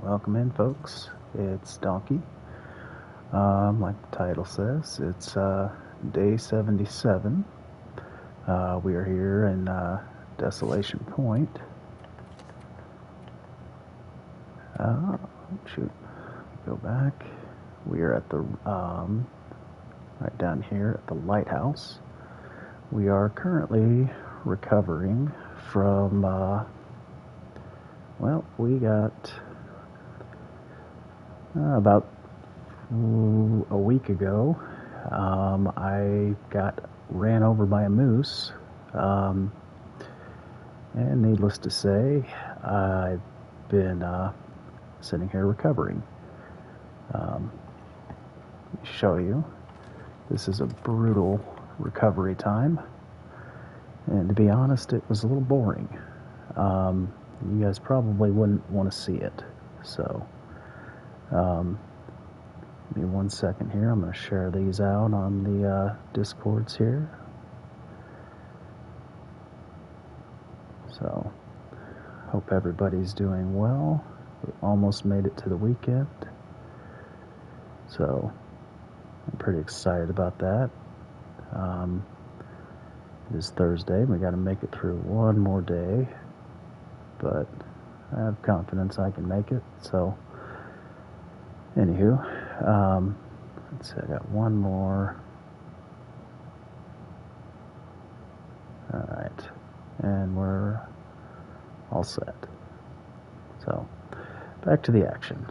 Welcome in, folks. It's Donkey. Like the title says, it's day 77. We are here in Desolation Point. Shoot, go back. We are at the right down here at the lighthouse. We are currently recovering from. We got about a week ago. I got ran over by a moose, and needless to say, I've been sitting here recovering. Let me show you. This is a brutal recovery time, and to be honest, it was a little boring. You guys probably wouldn't want to see it, so give me 1 second here. I'm going to share these out on the Discords here. So, hope everybody's doing well. We almost made it to the weekend, so I'm pretty excited about that. It is Thursday. We got to make it through one more day, but I have confidence I can make it. So, anywho, let's see, I got one more. All right, and we're all set. So, back to the action.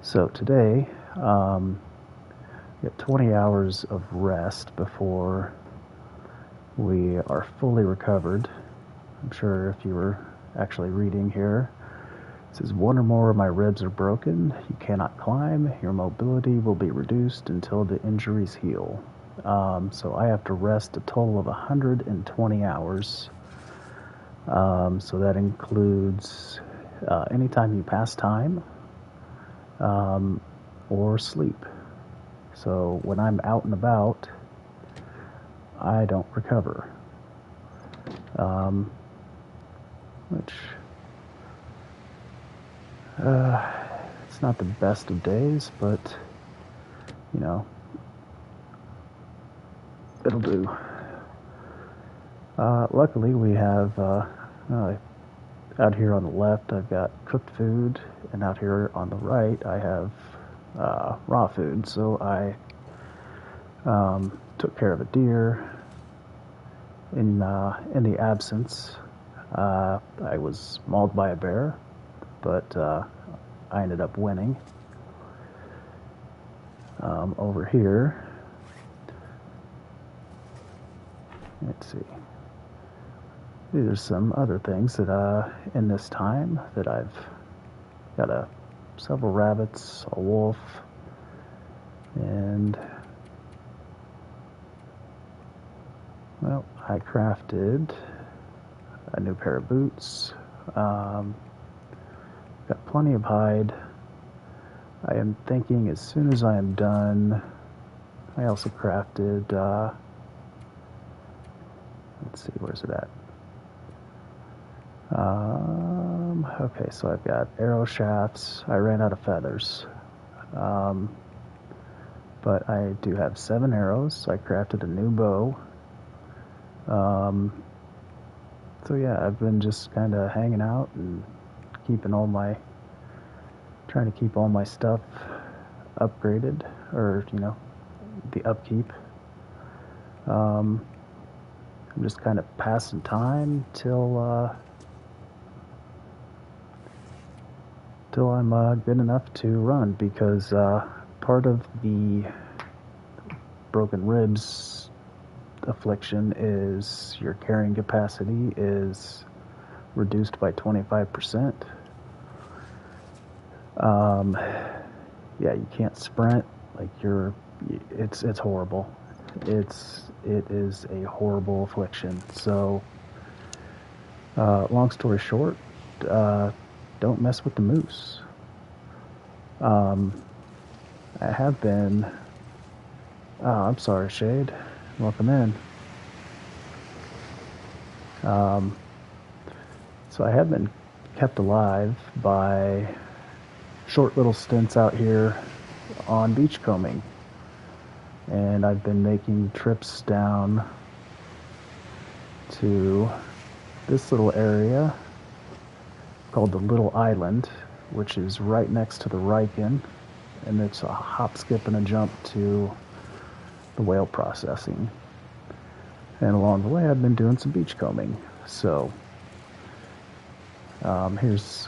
So today, we got 20 hours of rest before we are fully recovered. I'm sure if you were actually reading here, it says one or more of my ribs are broken. You cannot climb. Your mobility will be reduced until the injuries heal. So I have to rest a total of 120 hours. So that includes anytime you pass time or sleep. So when I'm out and about, I don't recover. Which it's not the best of days, but you know, it'll do. Luckily, we have out here on the left, I've got cooked food, and out here on the right, I have raw food. So I took care of a deer. In the absence, I was mauled by a bear, but I ended up winning. Over here, let's see. There's some other things that in this time that I've got several rabbits, a wolf, and well, I crafted a new pair of boots. Got plenty of hide. I am thinking as soon as I am done, I also crafted, let's see, where's it at? Okay, so I've got arrow shafts. I ran out of feathers. But I do have 7 arrows. I crafted a new bow. So yeah, I've been just kind of hanging out and trying to keep all my stuff upgraded, or, the upkeep. I'm just kind of passing time till I'm good enough to run, because part of the broken ribs affliction is your carrying capacity is reduced by 25%. Yeah, you can't sprint. Like it's horrible. It is a horrible affliction. So, long story short, don't mess with the moose. I have been. Oh, I'm sorry, Shade. Welcome in. So I have been kept alive by short little stints out here on beachcombing. And I've been making trips down to this little area called the Little Island, which is right next to the Riken, and it's a hop, skip, and a jump to the whale processing. And along the way, I've been doing some beachcombing. So here's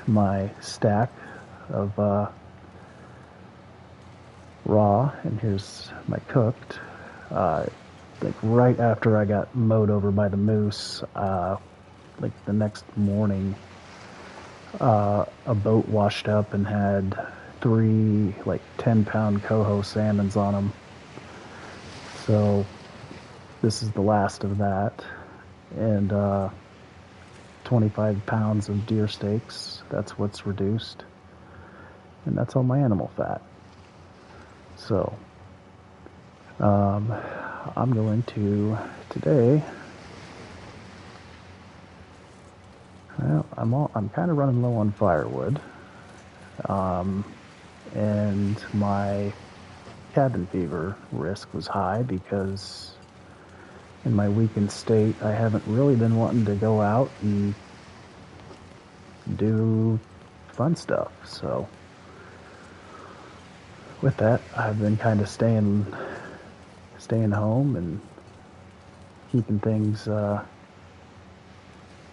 my stack of raw, and here's my cooked. Like right after I got mowed over by the moose, like the next morning, a boat washed up and had 3 like 10-pound coho salmons on them. So this is the last of that, and 25 pounds of deer steaks. That's what's reduced, and that's all my animal fat. So I'm going to today. Well, I'm kind of running low on firewood, and my cabin fever risk was high because in my weakened state, I haven't really been wanting to go out and do fun stuff. So with that, I've been kind of staying home and keeping things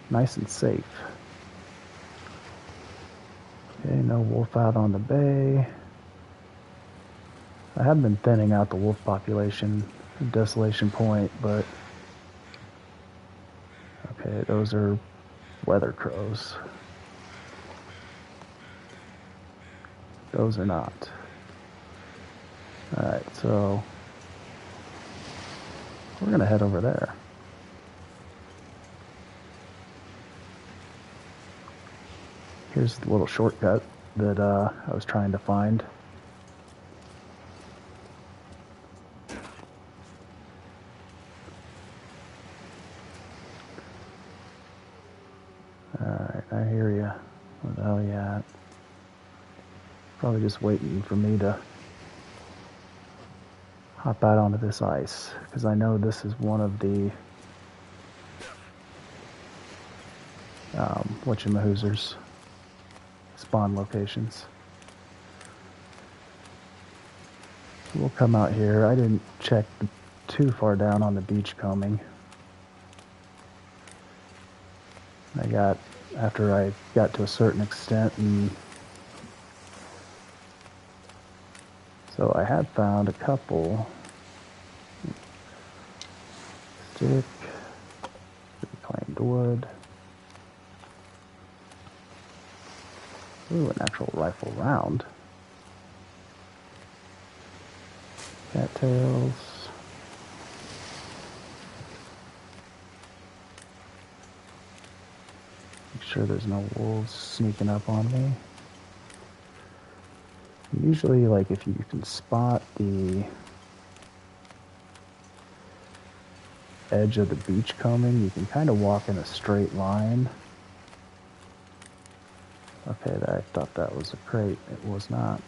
nice and safe. Okay, no wolf out on the bay. I have been thinning out the wolf population at Desolation Point, but okay, those are weather crows. Those are not. Alright, so we're going to head over there. Here's the little shortcut that I was trying to find. Alright, I hear you. Where the hell you at? Probably just waiting for me to hop out onto this ice, because I know this is one of the whatchamahoozers spawn locations. We'll come out here. I didn't check too far down on the beach combing. After I got to a certain extent, and so I had found a couple. Stick, reclaimed wood. Ooh, an actual rifle round. Cattails. Make sure there's no wolves sneaking up on me. Usually, like, if you can spot the edge of the beach combing, you can kind of walk in a straight line. Okay, I thought that was a crate. It was not.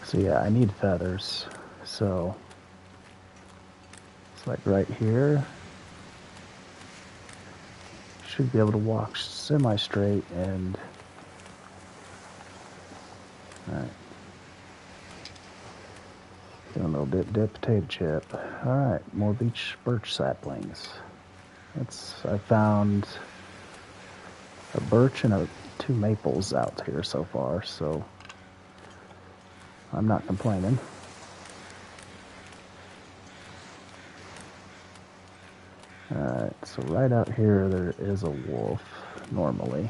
So yeah, I need feathers. So it's like right here. Should be able to walk semi-straight and... Alright. Doing a little dip potato chip. Alright, more beach birch saplings. I found a birch and 2 maples out here so far, so I'm not complaining. Alright, so right out here there is a wolf, normally.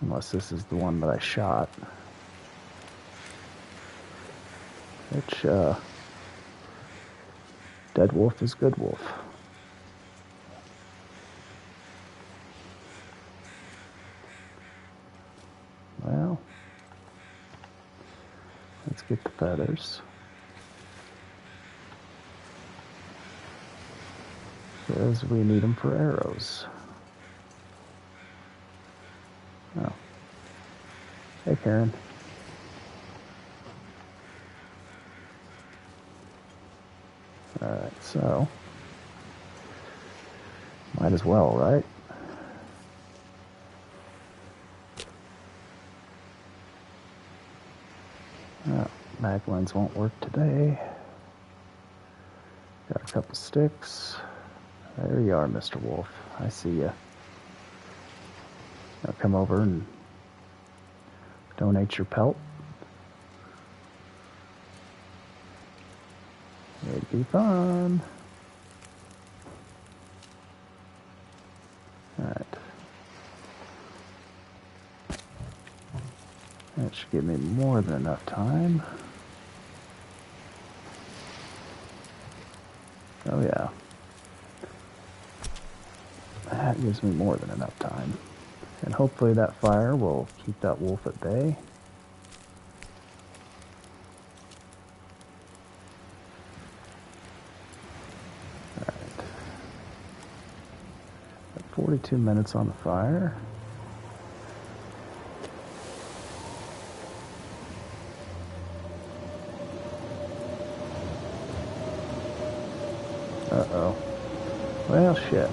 Unless this is the one that I shot. Which, dead wolf is good wolf. Well, let's get the feathers. Because we need them for arrows. Oh. Hey, Karen. Alright, so might as well, right? Oh, mag lens won't work today. Got a couple sticks. There you are, Mr. Wolf. I see you. Now come over and donate your pelt. It'd be fun. Alright. That should give me more than enough time. Oh yeah. That gives me more than enough time. And hopefully that fire will keep that wolf at bay. Alright. 42 minutes on the fire. Uh-oh. Well, shit.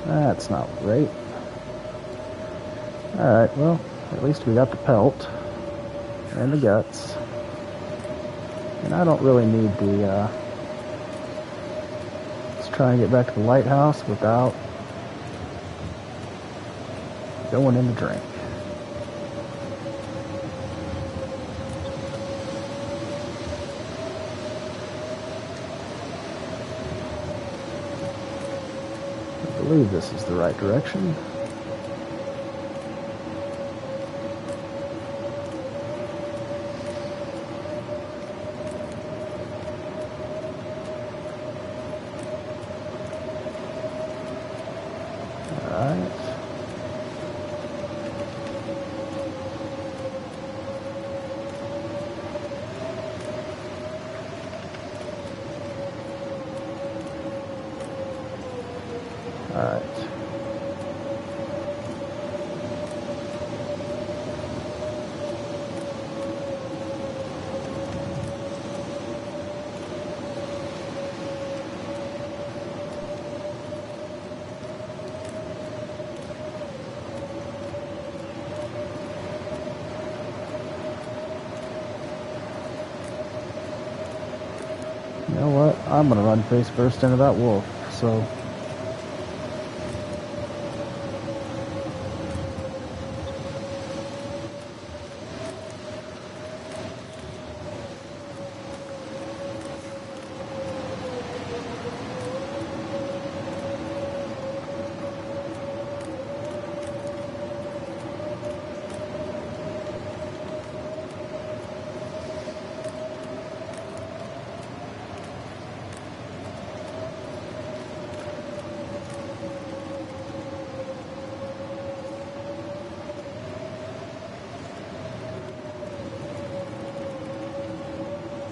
That's not great. Alright, well, at least we got the pelt and the guts. And I don't really need the, let's try and get back to the lighthouse without going in the drink. I believe this is the right direction. Alright. Alright. You know what? I'm gonna run face first into that wolf, so...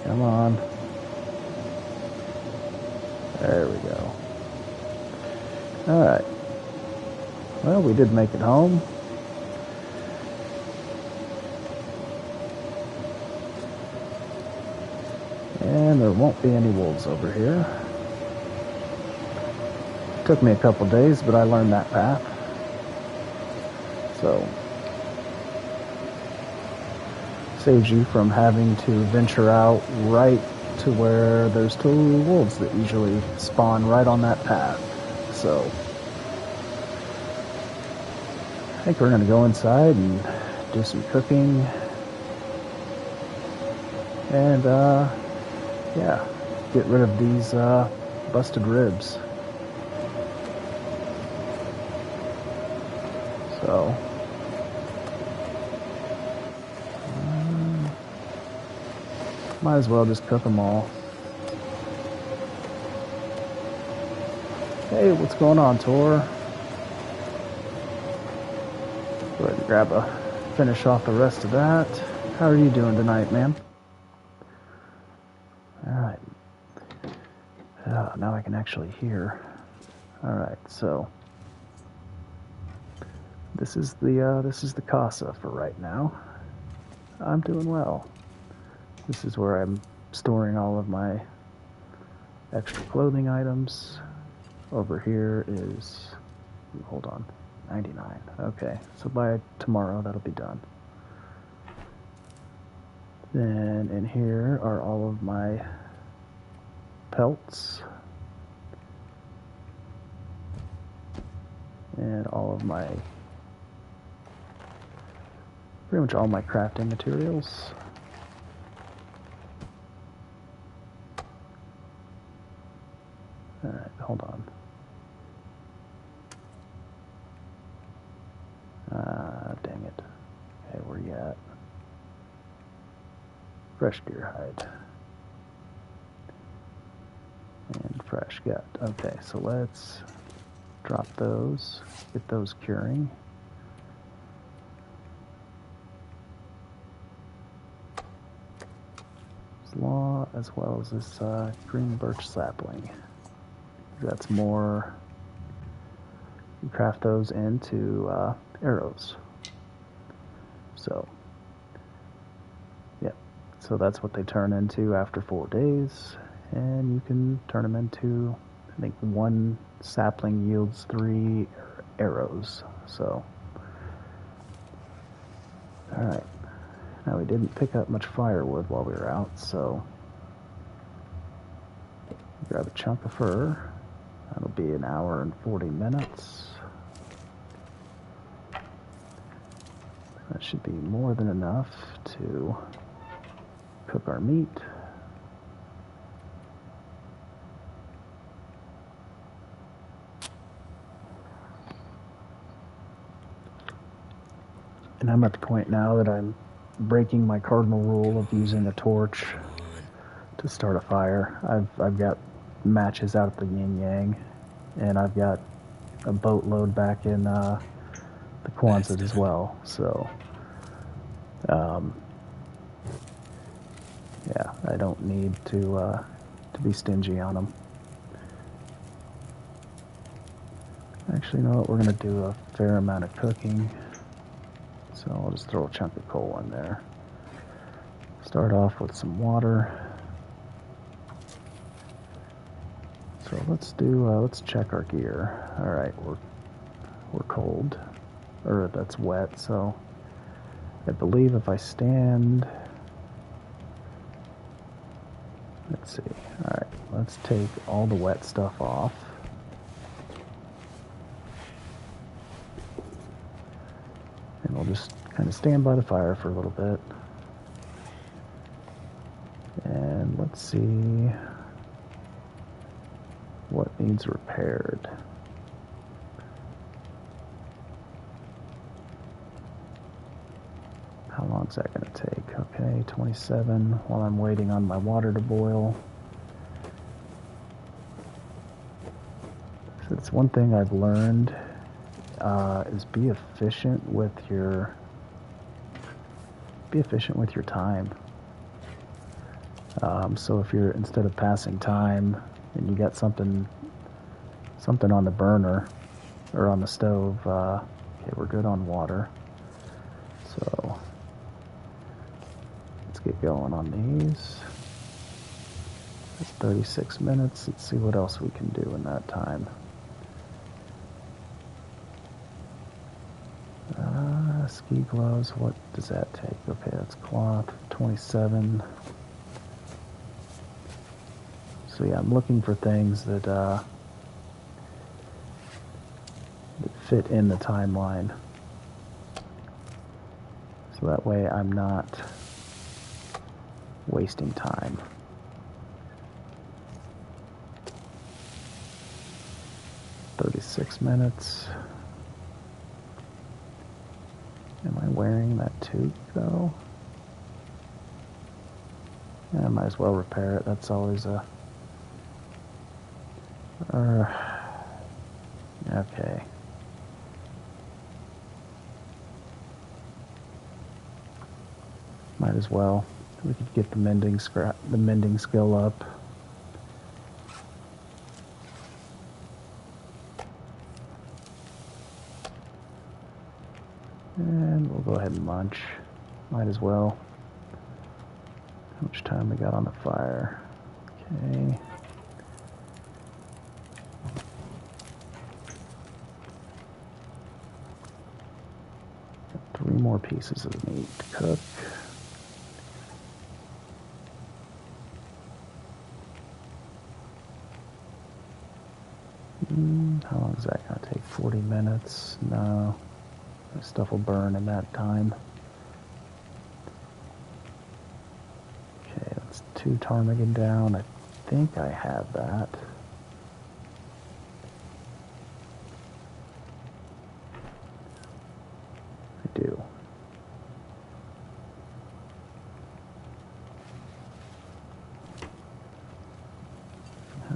Come on. There we go. Alright. Well, we did make it home. And there won't be any wolves over here. Took me a couple days, but I learned that path. So, saves you from having to venture out right to where there's two wolves that usually spawn right on that path. So, I think we're going to go inside and do some cooking. And, yeah, get rid of these busted ribs. So, might as well just cook them all. Hey, what's going on, Tor? Go ahead and finish off the rest of that. How are you doing tonight, man? Alright. Now I can actually hear. Alright, so this is the casa for right now. I'm doing well. This is where I'm storing all of my extra clothing items. Over here is, hold on, 99. Okay, so by tomorrow that'll be done. Then in here are all of my pelts and all of my, pretty much all my crafting materials. Alright, hold on. Dang it. Okay, where you at? Fresh deer hide. And fresh gut. Okay, so let's drop those, get those curing. As well as this green birch sapling. That's more, you craft those into arrows. So, yeah, so that's what they turn into after 4 days, and you can turn them into, I think, 1 sapling yields 3 arrows. So, alright, now we didn't pick up much firewood while we were out, so grab a chunk of fir. That'll be an hour and 40 minutes. That should be more than enough to cook our meat. And I'm at the point now that I'm breaking my cardinal rule of using a torch to start a fire. I've got matches out at the yin yang, and I've got a boatload back in the Quonset as well. So, yeah, I don't need to be stingy on them. Actually, you know what? We're gonna do a fair amount of cooking, so I'll just throw a chunk of coal in there. Start off with some water. So let's check our gear. All right, we're cold, or that's wet. So I believe if I stand, let's see. All right, let's take all the wet stuff off. And we'll just kind of stand by the fire for a little bit. And let's see what needs repaired. How long is that going to take? Okay, 27 while I'm waiting on my water to boil. So it's one thing I've learned is be efficient with your time. So if you're, instead of passing time and you got something on the burner or on the stove, okay, we're good on water. So let's get going on these. That's 36 minutes. Let's see what else we can do in that time. Ski gloves, what does that take? Okay, that's cloth, 27. So yeah, I'm looking for things that fit in the timeline. So that way I'm not wasting time. "36 minutes. Am I wearing that toque though? Yeah, I might as well repair it. That's always a... okay. Might as well. We could get the mending skill up. And we'll go ahead and munch. Might as well. How much time we got on the fire? Okay. Got 3 more pieces of meat to cook. How long is that going to take? 40 minutes? No. This stuff will burn in that time. Okay, that's 2 ptarmigan down. I think I have that. I do.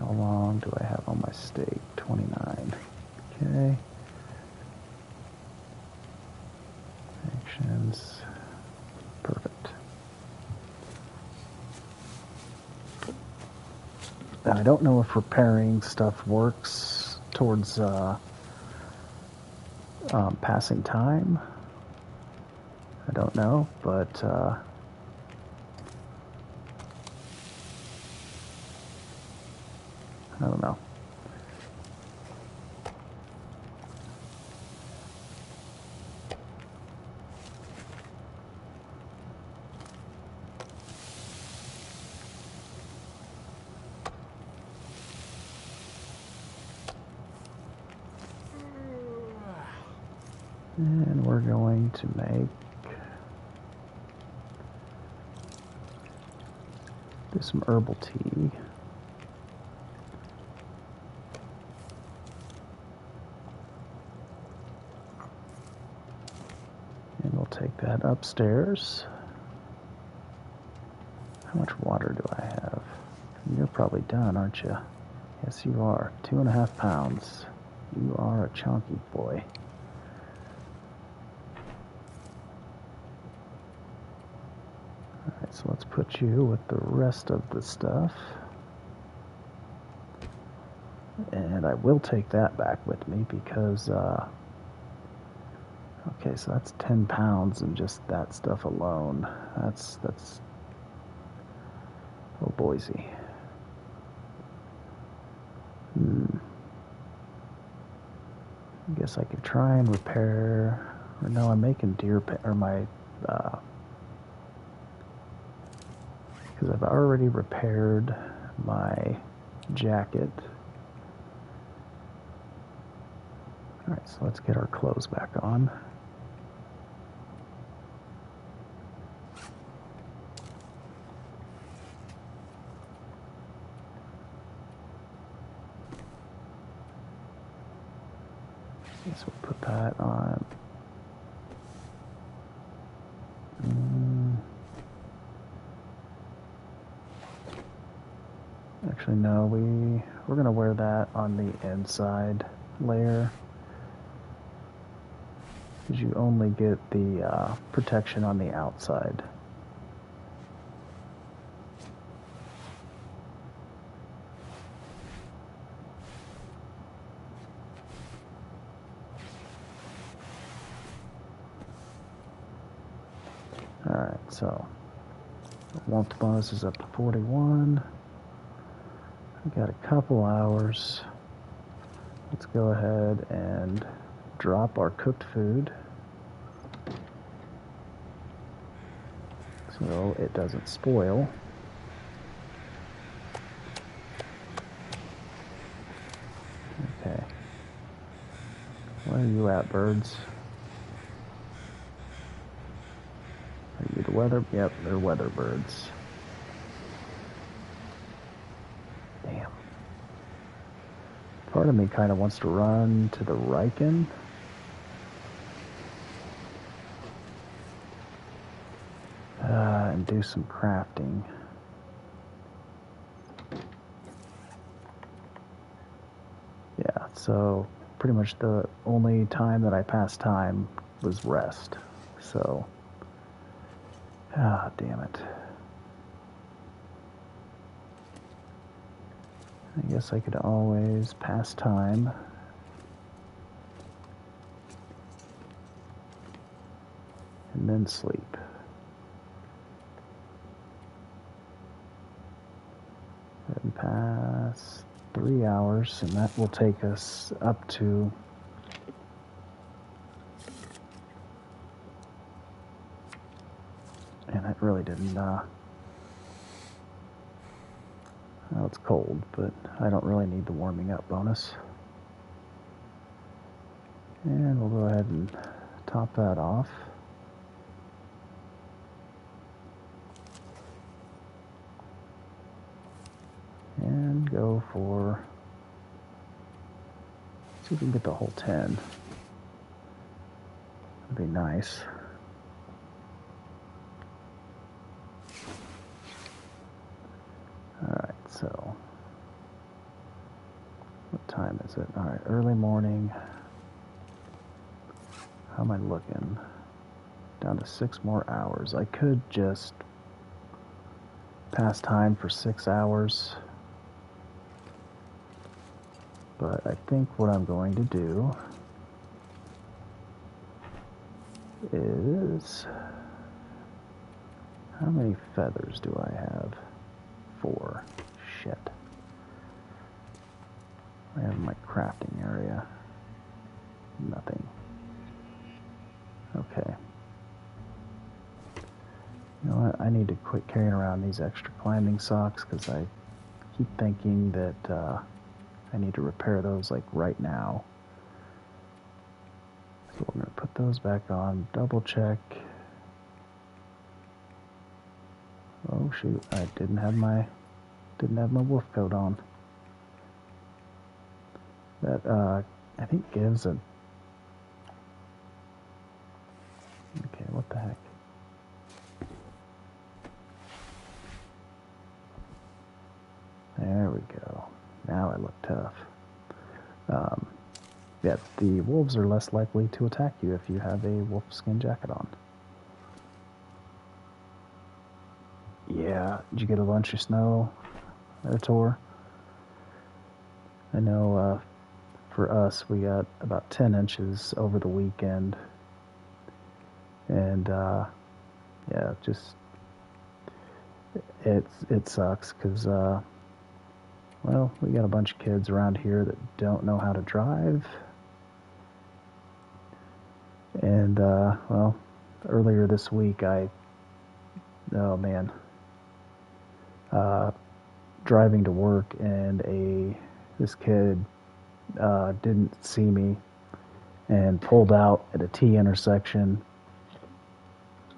How long do I have on my steak? 29. Okay. Actions. Perfect. Now, I don't know if repairing stuff works towards passing time. I don't know, but I don't know. And we're going to make some herbal tea. And we'll take that upstairs. How much water do I have? You're probably done, aren't you? Yes, you are. 2.5 pounds. You are a chunky boy. Alright, so let's put you with the rest of the stuff. And I will take that back with me because, okay, so that's 10 pounds and just that stuff alone. That's, oh, Boise. I guess I could try and repair, or no, I'm making deer, or my, because I've already repaired my jacket. Alright, so let's get our clothes back on. Guess we'll put that on. Actually, no, we're going to wear that on the inside layer. Because you only get the protection on the outside. Alright, so warmth bonus is up to 41. We got a couple hours. Let's go ahead and drop our cooked food so it doesn't spoil. Okay. Where are you at, birds? Are you the weather? Yep, they're weather birds. Damn. Part of me kind of wants to run to the Riken. And do some crafting. Yeah, so pretty much the only time that I passed time was rest. So, damn it. I guess I could always pass time. and then sleep. And pass 3 hours, and that will take us up to and it really didn't well, it's cold, but I don't really need the warming up bonus. And we'll go ahead and top that off. And go for, see if we can get the whole 10. That'd be nice. Alright, so what time is it? Alright, early morning. How am I looking? Down to 6 more hours. I could just pass time for 6 hours. But I think what I'm going to do is, how many feathers do I have? 4. Shit. I have my crafting area. Nothing. Okay. You know what? I need to quit carrying around these extra climbing socks because I keep thinking that I need to repair those like right now. So we're going to put those back on, double check. Oh shoot, I didn't have my wolf coat on. That I think gives a, okay, what the heck? There we go. Now I look tough. Yeah, the wolves are less likely to attack you if you have a wolf skin jacket on. Yeah, did you get a bunch of snow there, Tor? I know for us we got about 10 inches over the weekend. And yeah, just it sucks because well, we got a bunch of kids around here that don't know how to drive. And well, earlier this week oh man, driving to work, and this kid didn't see me and pulled out at a T intersection.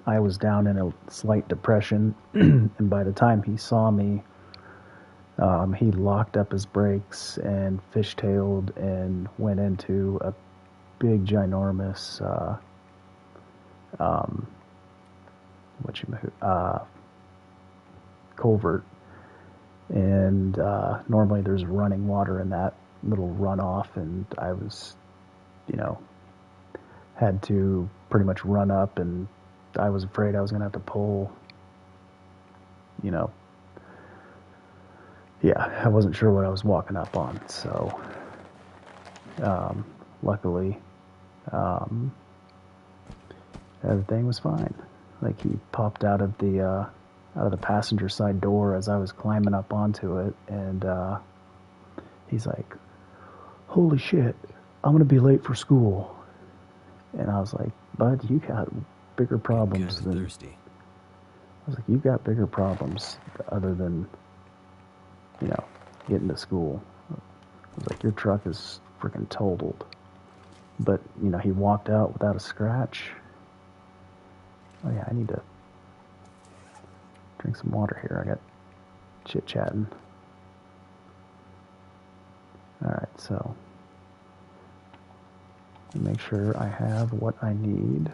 I was down in a slight depression, and by the time he saw me, he locked up his brakes and fishtailed and went into a big, ginormous culvert. And normally there's running water in that little runoff, and I was, had to pretty much run up, and I was afraid I was going to have to pull, yeah, I wasn't sure what I was walking up on. So luckily everything was fine. Like, he popped out of the passenger side door as I was climbing up onto it, and he's like, "Holy shit, I'm gonna be late for school." And I was like, "Bud, you got bigger problems than." Thirsty. I was like, "You got bigger problems other than, getting to school." I was like, "Your truck is freaking totaled." But he walked out without a scratch. Oh yeah, I need to drink some water here. I got chit-chatting. Alright, so make sure I have what I need.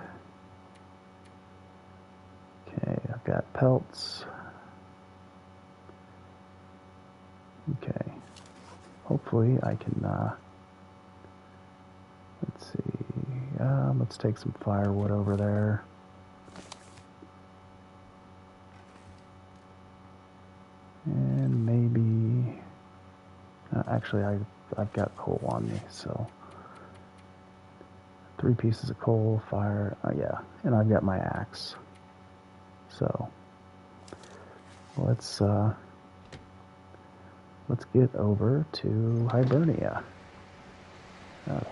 Okay, I've got pelts. Okay. Hopefully I can, let's see, let's take some firewood over there. And maybe, actually I've got coal on me, so 3 pieces of coal, fire, yeah, and I've got my axe. So let's get over to Hibernia.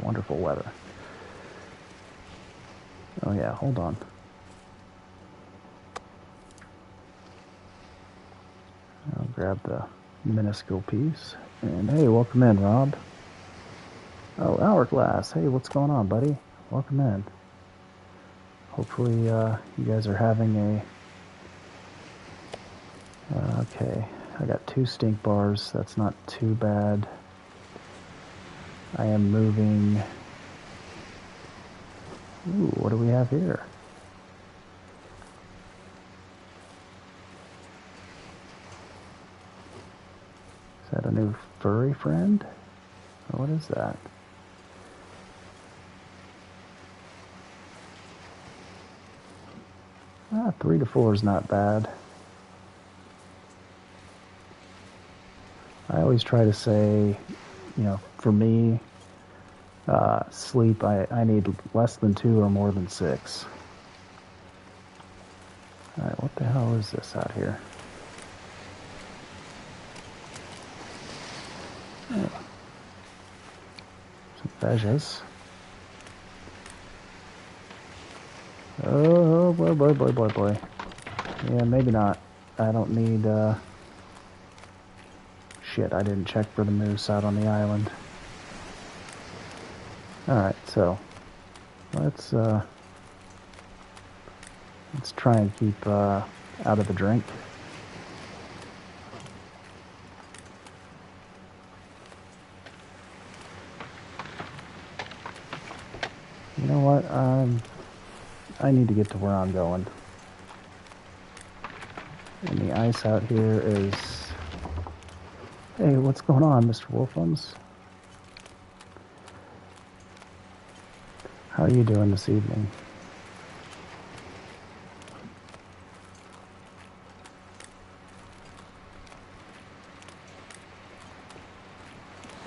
Wonderful weather. Oh yeah, hold on. I'll grab the minuscule piece. And hey, welcome in, Rob. Oh, Hourglass. Hey, what's going on, buddy? Welcome in. Hopefully, you guys are having a... okay, I got 2 stink bars. That's not too bad. I am moving... Ooh, what do we have here? Is that a new furry friend? Or what is that? Ah, 3 to 4 is not bad. I always try to say, you know, for me, sleep, I need less than 2 or more than 6. Alright, what the hell is this out here? Oh. Some Vegas. Oh, boy. Yeah, maybe not. I don't need, shit, I didn't check for the moose out on the island. Alright, so let's try and keep out of the drink. You know what? I need to get to where I'm going. And the ice out here is... Hey, what's going on, Mr. Wolfums? How are you doing this evening?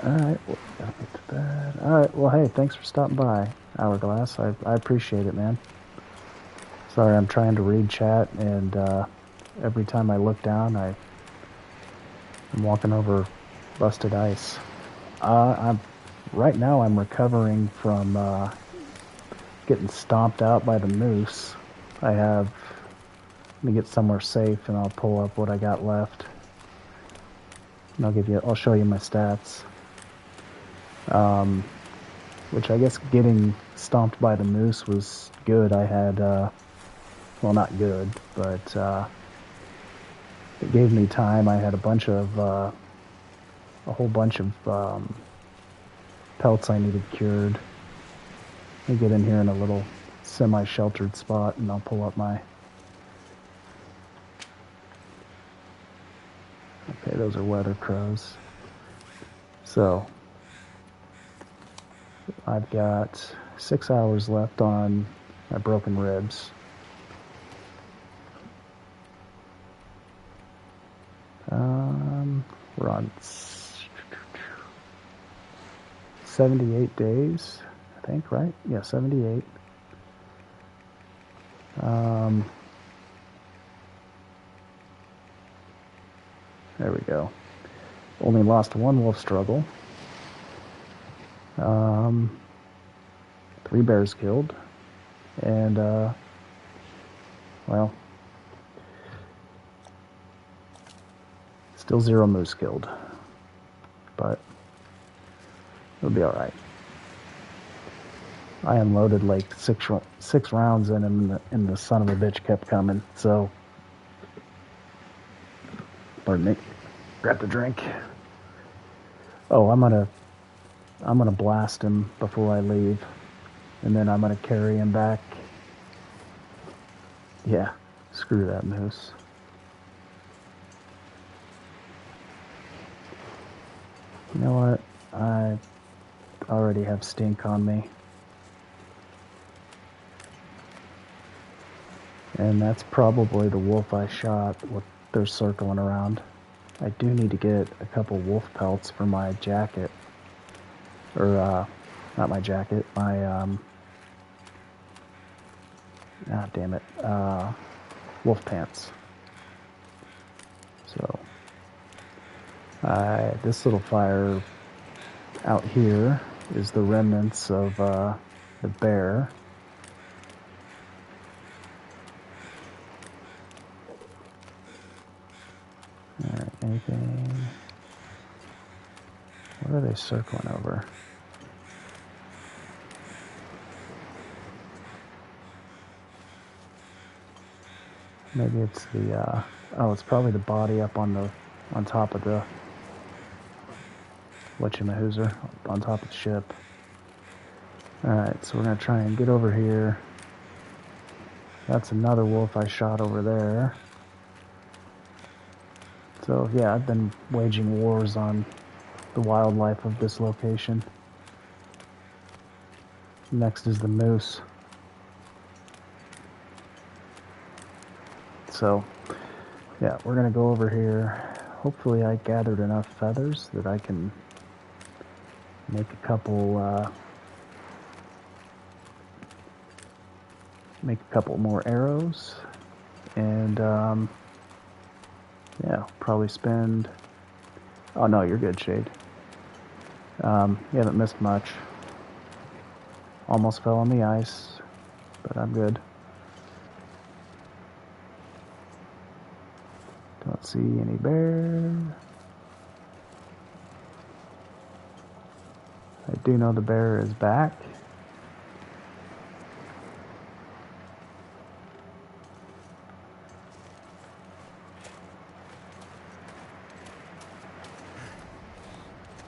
Alright, well, gotta get to bed. Alright, well, hey, thanks for stopping by, Hourglass. I appreciate it, man. Sorry, I'm trying to read chat, and every time I look down, I'm walking over busted ice. Right now I'm recovering from getting stomped out by the moose. Let me get somewhere safe, and I'll pull up what I got left. And I'll show you my stats. Which I guess getting stomped by the moose was good. I had, well, not good, but it gave me time. I had a whole bunch of pelts I needed cured. Let me get in here in a little semi-sheltered spot, and I'll pull up my... Okay, those are weather crows. So, I've got 6 hours left on my broken ribs. We're on 78 days, I think, right? Yeah, 78. There we go. Only lost 1 wolf struggle. 3 bears killed. And, well, still 0 moose killed. But it'll be alright. I unloaded like 6 rounds in him, and the son of a bitch kept coming, so... Pardon me. Grab the drink. Oh, I'm gonna blast him before I leave, and then I'm gonna carry him back. Yeah, screw that moose. You know what? I already have stink on me. And that's probably the wolf I shot, what they're circling around. I do need to get a couple wolf pelts for my jacket. Or, not my jacket, my Ah, damn it. Wolf pants. So, this little fire out here is the remnants of the bear. Alright, anything? What are they circling over? Maybe it's the, oh, it's probably the body up on top of the, whatchamahoozer, on top of the ship. Alright, so we're gonna try and get over here. That's another wolf I shot over there. So yeah, I've been waging wars on the wildlife of this location. Next is the moose. So yeah, we're gonna go over here. Hopefully I gathered enough feathers that I can make a couple more arrows, and yeah, probably spend. Oh no, you're good, Shade. You haven't missed much. Almost fell on the ice, but I'm good. Don't see any bear. I do know the bear is back.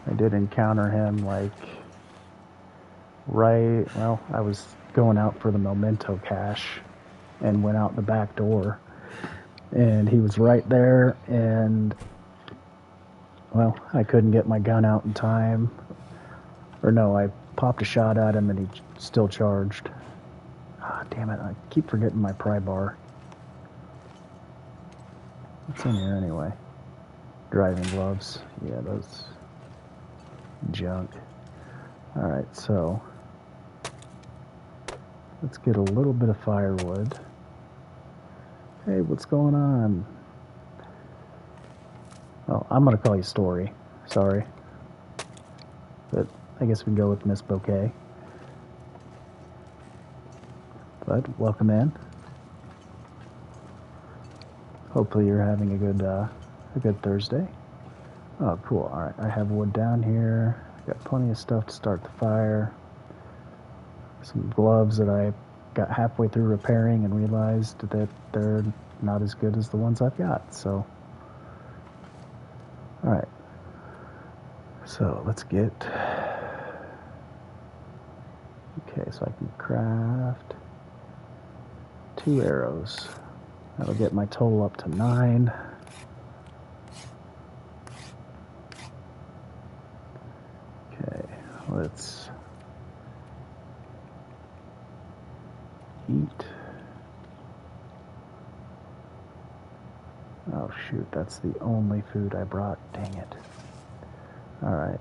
I did encounter him like well, I was going out for the memento cache and went out the back door, and he was right there, and well, I couldn't get my gun out in time. Or no, I popped a shot at him and he still charged. Ah, damn it, I keep forgetting my pry bar. What's in here anyway? Driving gloves. Yeah, those junk. Alright, so let's get a little bit of firewood. Hey, what's going on? Well, I'm gonna call you Story. Sorry. But I guess we can go with Miss Bouquet. But welcome in. Hopefully you're having a good Thursday. Oh, cool. All right, I have wood down here. Got plenty of stuff to start the fire. Some gloves that I got halfway through repairing and realized that they're not as good as the ones I've got. So, all right. So let's get. Okay, so I can craft 2 arrows. That'll get my total up to 9. Okay, let's eat. Oh shoot, that's the only food I brought. Dang it. Alright.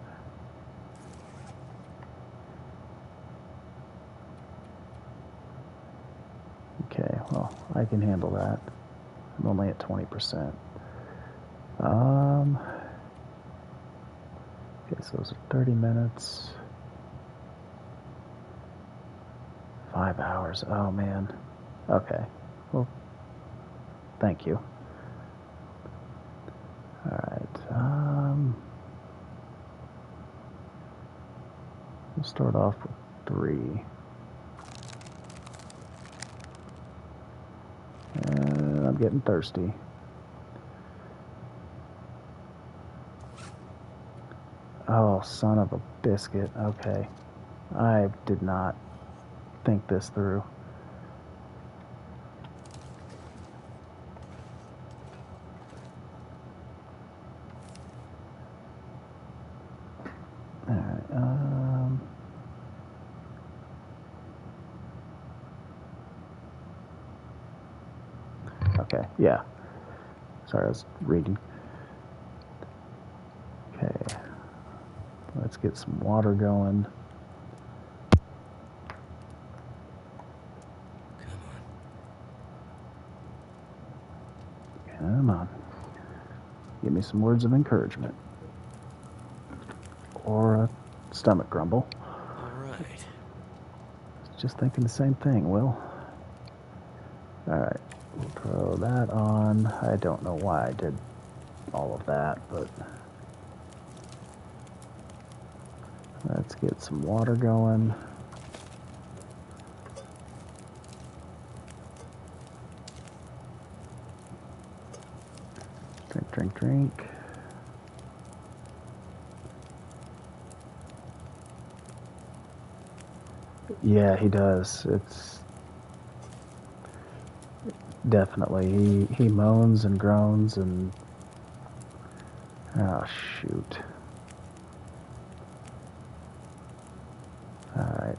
Okay, well, I can handle that. I'm only at 20%. Okay, so those are 30 minutes. 5 hours. Oh, man. Okay. Well, thank you. Alright. We'll start off with 3. And I'm getting thirsty. Oh, son of a biscuit. Okay. I did not think this through. Alright, okay, yeah. Sorry, I was reading. Okay. Let's get some water going. Come on. Give me some words of encouragement. Or a stomach grumble. Alright. Just thinking the same thing, Will. Alright. We'll throw that on. I don't know why I did all of that, but let's get some water going. Drink, drink, drink. Yeah, he does. It's definitely he moans and groans and oh shoot. All right.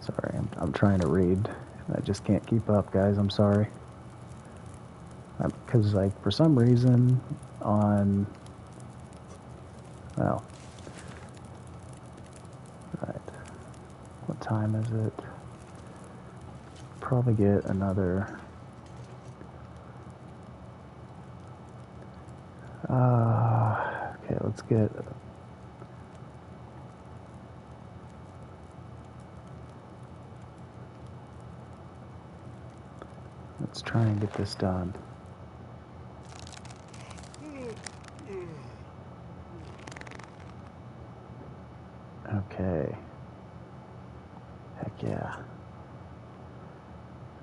Sorry, I'm trying to read. I just can't keep up, guys. I'm sorry. Because, like, for some reason, on... Well. Right. What time is it? Probably get another... okay, let's get... Let's try and get this done. Okay. Heck yeah.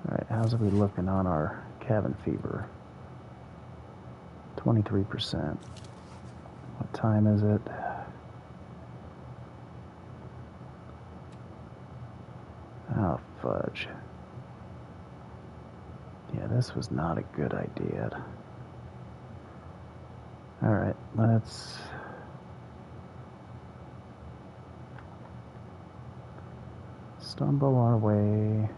Alright, how's we looking on our cabin fever? 23%. What time is it? Oh, fudge. Yeah, this was not a good idea. Alright, let's... stumble our way...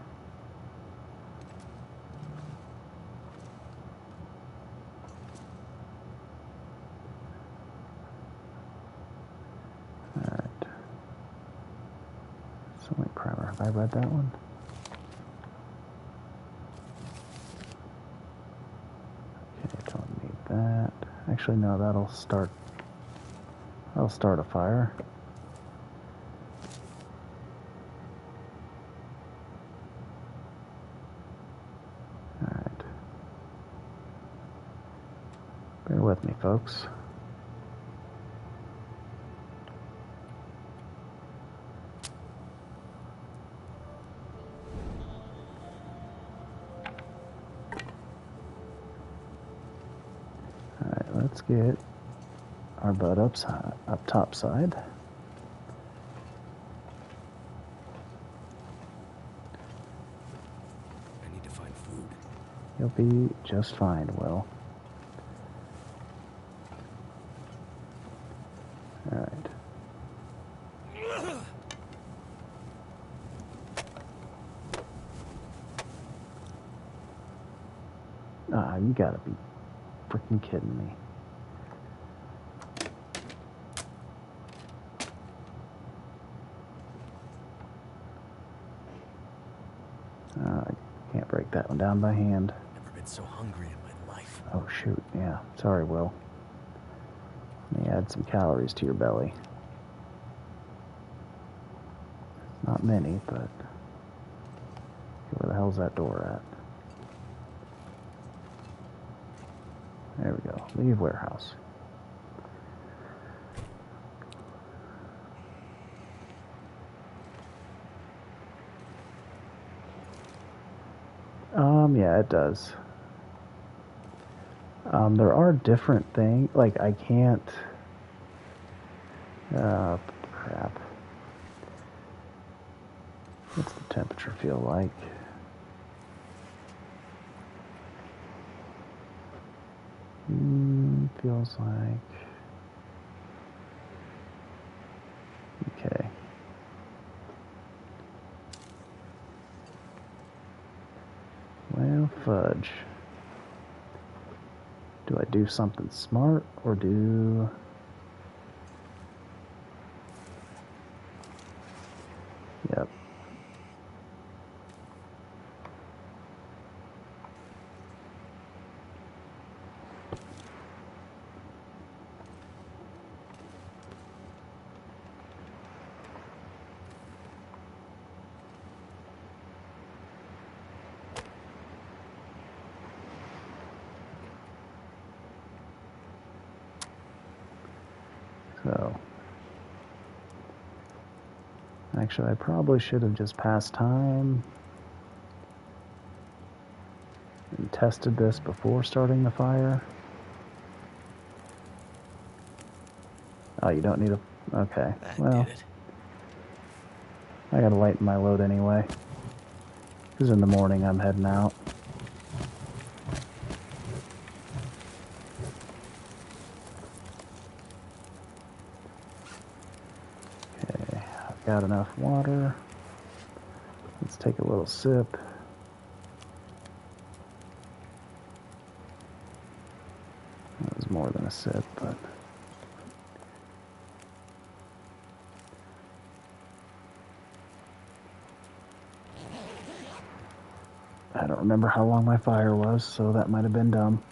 Alright. Sunlight primer. Have I read that one? Okay, don't need that. Actually, no, that'll start a fire. Alright. Bear with me, folks. Alright, let's get our butt up top side. I need to find food. You'll be just fine, Will. Alright. Ah, you gotta be freaking kidding me. I can't break that one down by hand. Never been so hungry in my life. Oh shoot, yeah. Sorry, Will. Let me add some calories to your belly. Not many, but... Where the hell's that door at? There we go. Leave warehouse. Yeah, it does. There are different things, like I can't... crap. What's the temperature feel like? Feels like... Okay. Well, fudge. Do I do something smart or do... Yep. So, actually, I probably should have just passed time and tested this before starting the fire. Oh, you don't need a... Okay, That well, did it. I gotta lighten my load anyway. Because in the morning I'm heading out. Okay, I've got enough water. Let's take a little sip. That was more than a sip, but... I don't remember how long my fire was, so that might have been dumb.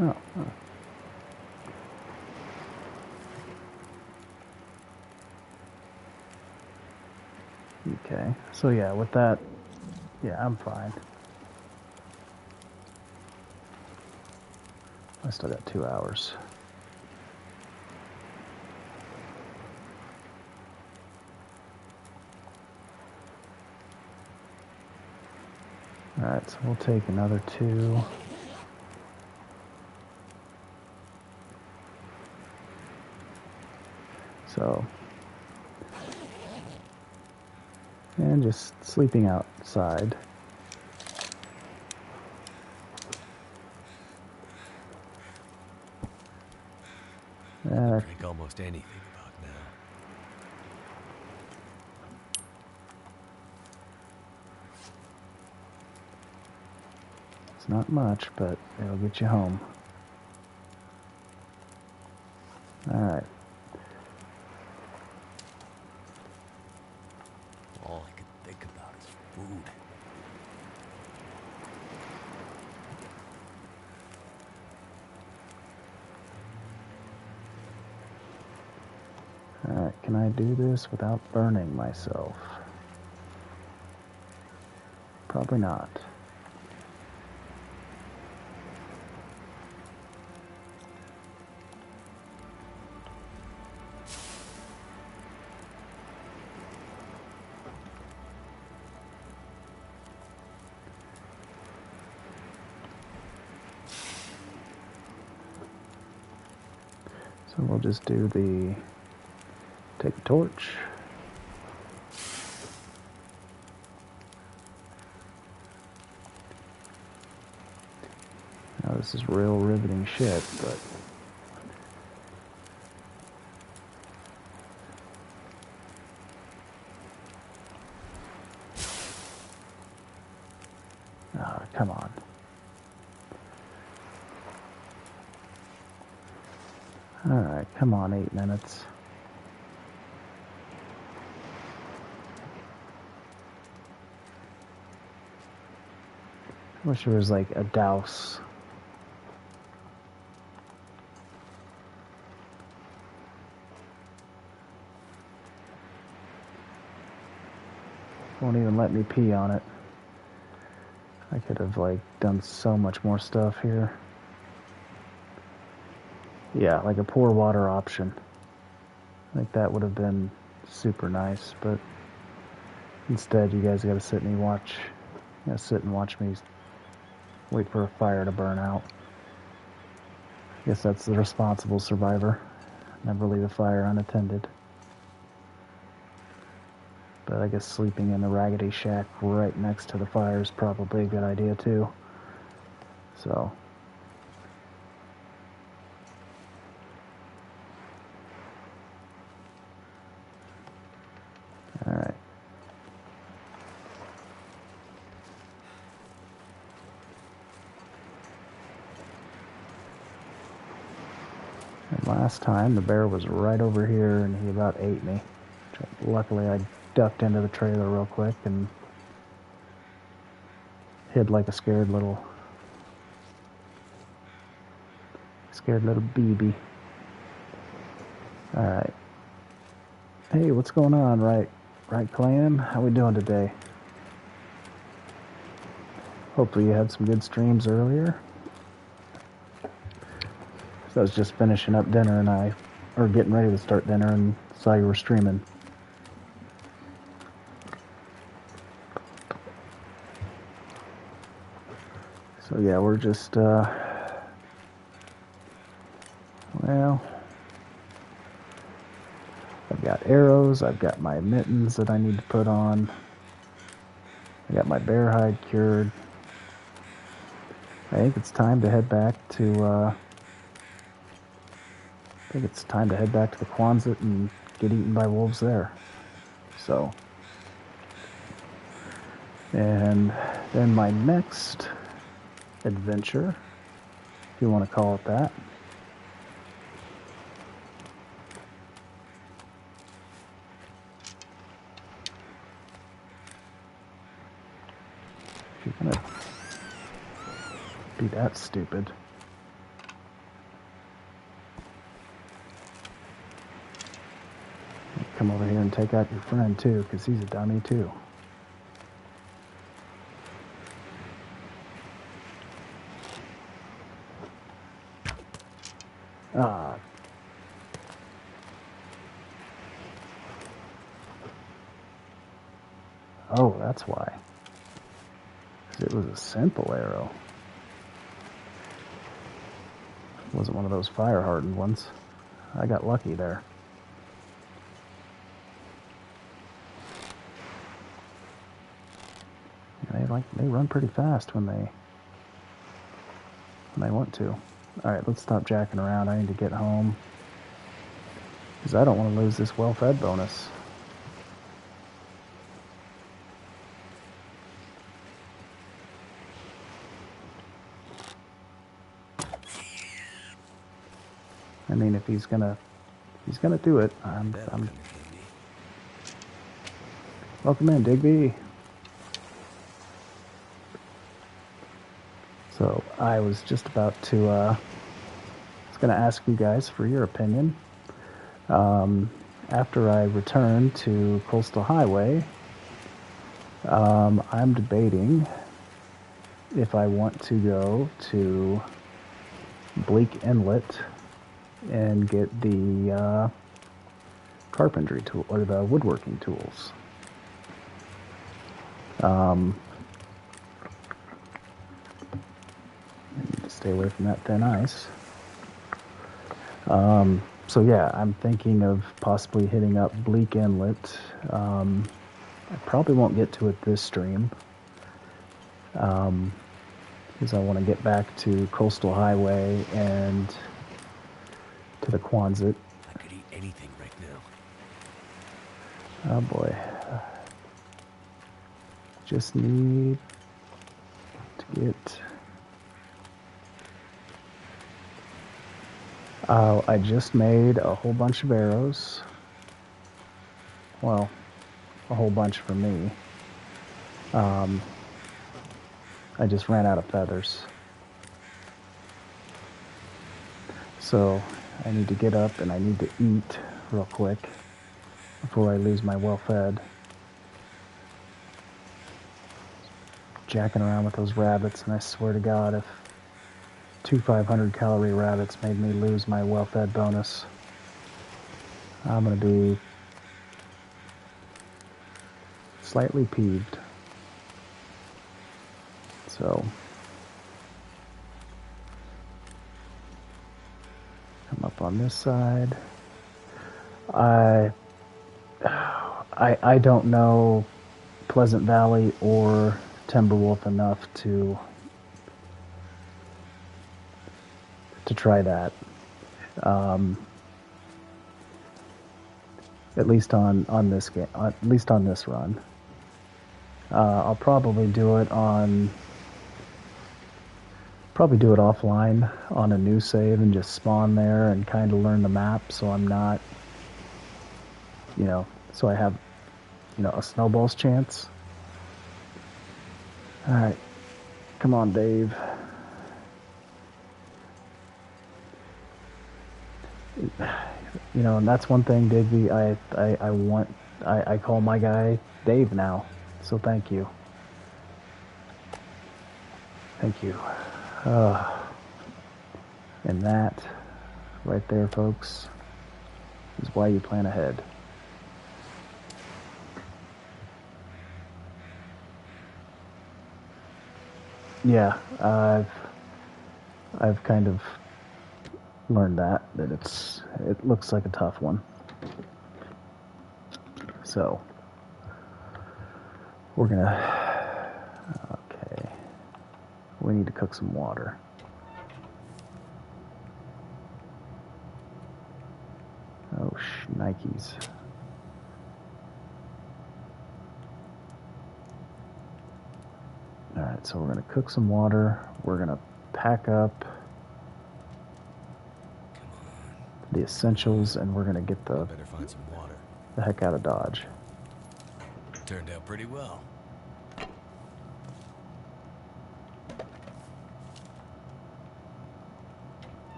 Oh. Okay, so yeah, with that, yeah, I'm fine. I still got 2 hours. Alright, so we'll take another 2. So, and just sleeping outside. I'll drink almost anything about now. It's not much, but it'll get you home. Alright. All I could think about is food. Alright, can I do this without burning myself? Probably not. So we'll just do the... Take a torch. Now this is real riveting shit, but... Oh, come on. Alright, come on, 8 minutes. I wish there was like a douse. Won't even let me pee on it. I could have like done so much more stuff here. Yeah, like a pour water option. I think that would have been super nice, but instead you guys gotta sit and watch me wait for a fire to burn out. I guess that's the responsible survivor. Never leave a fire unattended. But I guess sleeping in a raggedy shack right next to the fire is probably a good idea too. So... Alright. And last time, the bear was right over here, and he about ate me. Luckily, I ducked into the trailer real quick and hid like a scared little BB. All right. Hey, what's going on, right clan? How we doing today? Hopefully you had some good streams earlier. So I was just finishing up dinner or getting ready to start dinner and saw you were streaming. So yeah, we're just, well, I've got arrows, I've got my mittens that I need to put on. I got my bear hide cured. I think it's time to head back to, the Quonset and get eaten by wolves there. So, and then my next adventure, if you want to call it that, if you're gonna be that stupid. Come over here and take out your friend too, because he's a dummy too. Ah. Oh, that's why. It was a simple arrow. It wasn't one of those fire-hardened ones. I got lucky there. They run pretty fast when they want to. All right, let's stop jacking around. I need to get home because I don't want to lose this well-fed bonus. I mean, if he's gonna do it. I'm Welcome in, Digby. So I was just about to, I was going to ask you guys for your opinion. After I return to Coastal Highway, I'm debating if I want to go to Bleak Inlet and get the carpentry tool or the woodworking tools. Stay away from that thin ice. So yeah, I'm thinking of possibly hitting up Bleak Inlet. I probably won't get to it this stream, because I want to get back to Coastal Highway and to the Quonset. I could eat anything right now. Oh boy. Just need to get... I just made a whole bunch of arrows. Well, a whole bunch for me. I just ran out of feathers. So I need to get up and I need to eat real quick before I lose my well-fed. Jacking around with those rabbits, and I swear to God, if 2 500-calorie rabbits made me lose my well-fed bonus, I'm going to be slightly peeved. So, come up on this side. I don't know Pleasant Valley or Timberwolf enough to try that. At least on this game, at least on this run. I'll probably do it on Probably do it offline on a new save and just spawn there and kind of learn the map so I'm not, so I have, a snowball's chance. Alright. Come on, Dave. And that's one thing, Digby, I call my guy Dave now. So thank you. Thank you. And that, right there, folks, is why you plan ahead. Yeah, I've kind of learned that it looks like a tough one. So we're gonna, okay, we need to cook some water. Oh, Nikes. Alright, so we're going to cook some water. We're going to pack up the essentials, and we're going to get Better find some water. The heck out of Dodge. Turned out pretty well.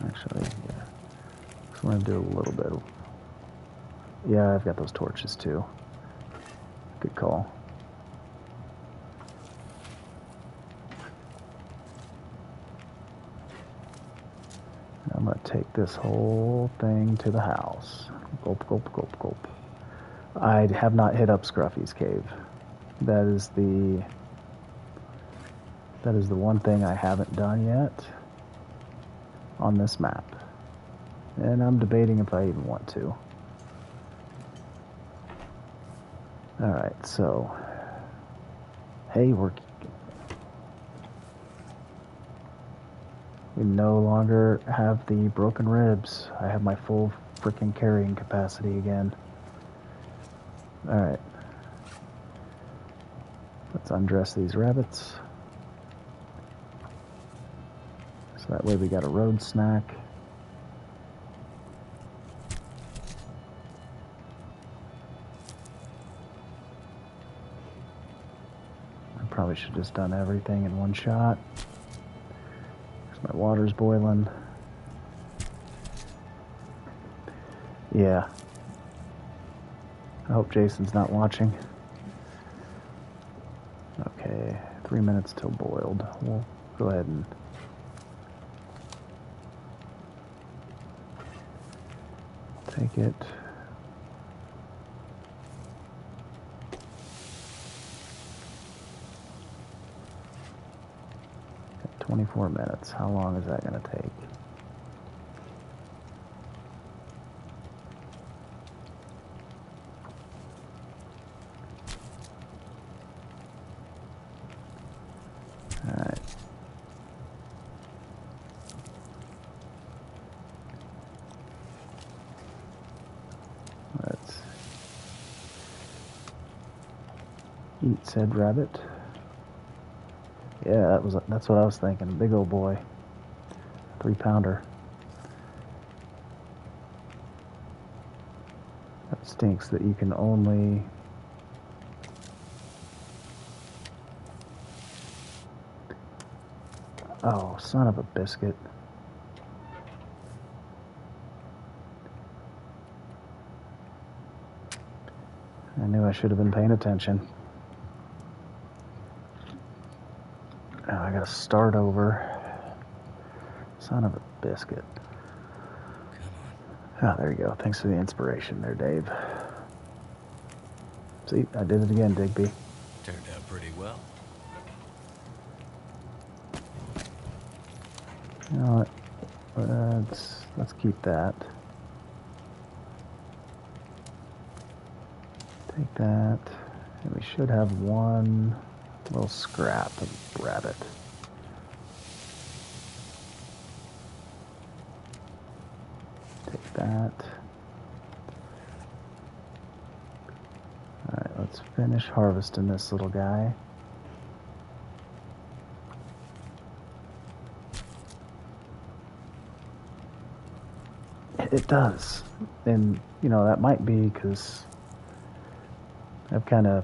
Actually, yeah. So I'm going to do a little bit of... Yeah, I've got those torches too. Good call. I'm going to take this whole thing to the house. Gulp, gulp, gulp, gulp. I have not hit up Scruffy's cave. That is the one thing I haven't done yet on this map. And I'm debating if I even want to. Alright, so... Hey, we no longer have the broken ribs. I have my full freaking carrying capacity again. Alright. Let's undress these rabbits. So that way we got a road snack. Probably should have just done everything in one shot. My water's boiling. Yeah. I hope Jason's not watching. Okay, 3 minutes till boiled. We'll go ahead and... take it. 24 minutes. How long is that going to take? Alright. Let's eat said rabbit. Yeah, that's what I was thinking. Big old boy. 3-pounder. That stinks that you can only... Oh, son of a biscuit. I knew I should have been paying attention. Now I gotta start over. Son of a biscuit. Oh, there you go. Thanks for the inspiration there, Dave. See, I did it again, Digby. Turned out pretty well. You know what? Let's keep that. Take that. And we should have one little scrap of rabbit. Take that. Alright, let's finish harvesting this little guy. It does. And, you know, that might be because I've kind of,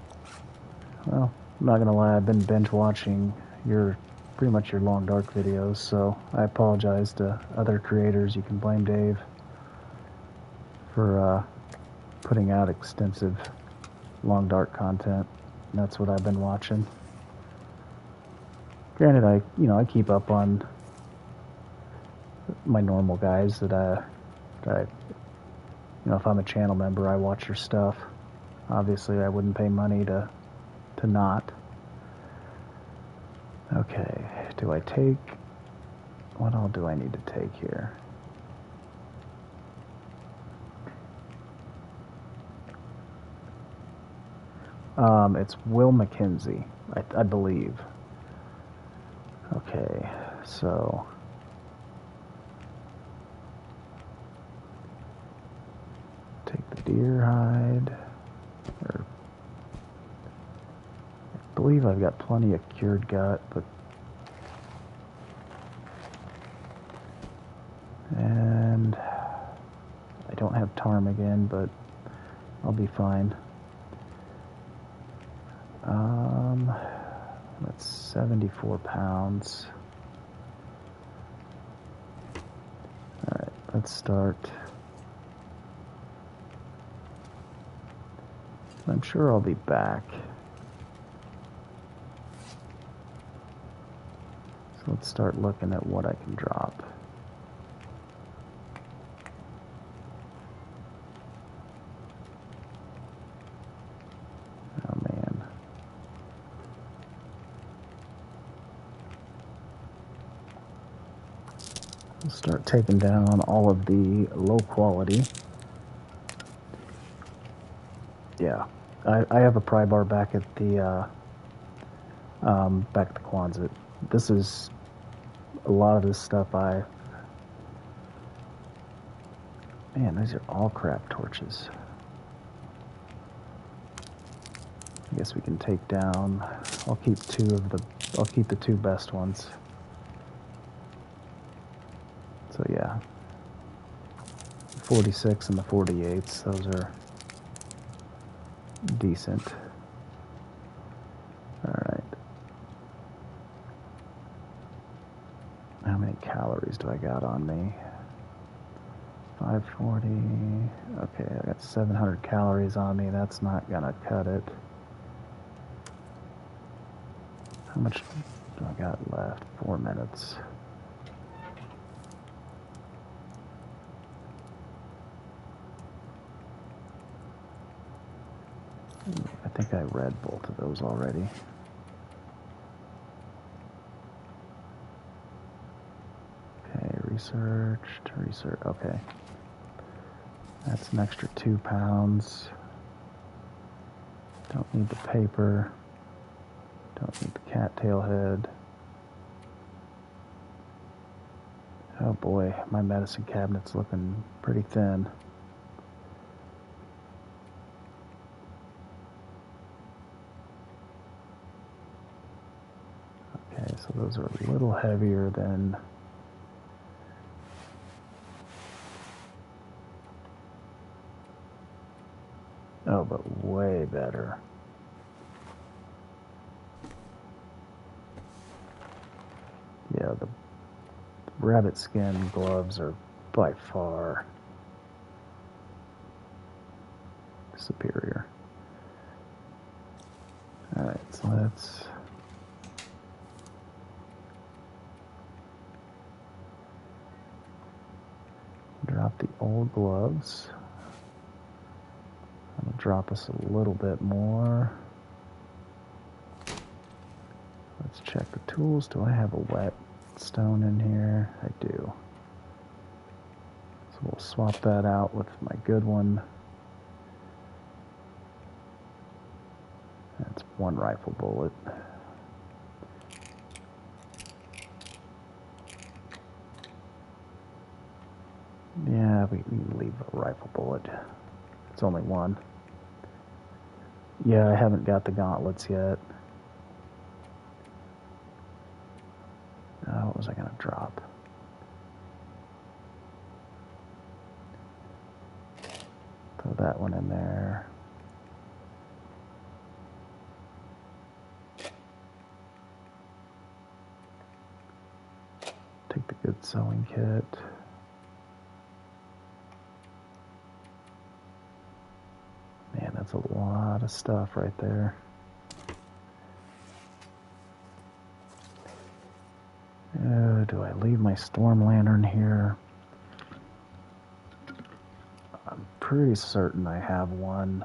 well, I'm not going to lie, I've been binge watching pretty much your Long Dark videos, so I apologize to other creators. You can blame Dave for putting out extensive Long Dark content. That's what I've been watching. Granted, I keep up on my normal guys that I, if I'm a channel member, I watch your stuff. Obviously, I wouldn't pay money to not. Okay, do I take... What all do I need to take here? It's Will McKenzie, I believe. Okay, so... Take the deer hide. I believe I've got plenty of cured gut, but... And... I don't have ptarmigan, but I'll be fine. That's 74 pounds. Alright, let's start. I'm sure I'll be back. So let's start looking at what I can drop. Oh man. We'll start taking down all of the low quality. Yeah. I have a pry bar back at the Quonset. This is a lot of this stuff man, these are all crap torches. I guess we can take down, I'll keep the two best ones. So yeah, 46 and the 48s, those are decent. Alright. How many calories do I got on me? 540. Okay, I got 700 calories on me. That's not gonna cut it. How much do I got left? 4 minutes. I think I read both of those already. Okay, researched, okay. That's an extra 2 pounds. Don't need the paper. Don't need the cattail head. Oh boy, my medicine cabinet's looking pretty thin. Okay, so those are a little heavier than... Oh, but way better. Yeah, the rabbit skin gloves are by far superior. Alright, so let's... drop the old gloves. I'm going to drop us a little bit more. Let's check the tools. Do I have a wet stone in here? I do. So we'll swap that out with my good one. That's 1 rifle bullet. Yeah, we can leave a rifle bullet. It's only 1. Yeah, I haven't got the gauntlets yet. What was I going to drop? that one in there. Take the good sewing kit. Man, that's a lot of stuff right there. Do I leave my storm lantern here? I'm pretty certain I have one.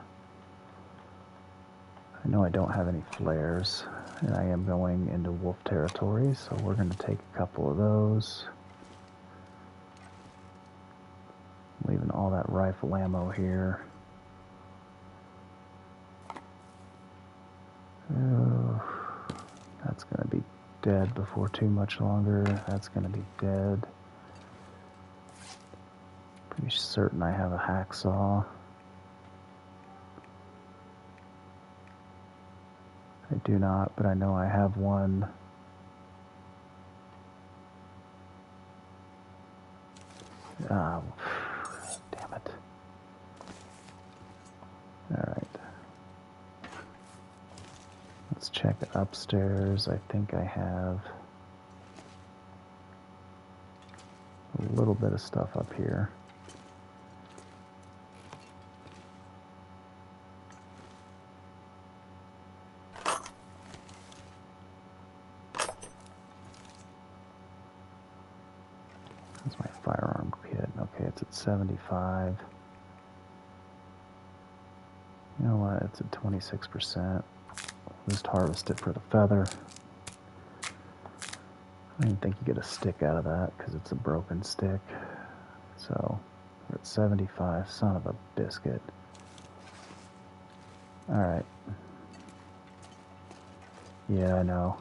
I know I don't have any flares, and I am going into wolf territory, so we're going to take a couple of those. Leaving all that rifle ammo here. Oh, that's going to be dead before too much longer. That's going to be dead. Pretty certain I have a hacksaw. I do not, but I know I have one. Oh, damn it. Alright. Let's check upstairs. I think I have a little bit of stuff up here. That's my firearm kit. Okay, it's at 75. You know what? It's at 26%. Just harvest it for the feather. I don't even think you get a stick out of that because it's a broken stick. So we're at 75. Son of a biscuit. Alright. Yeah, I know.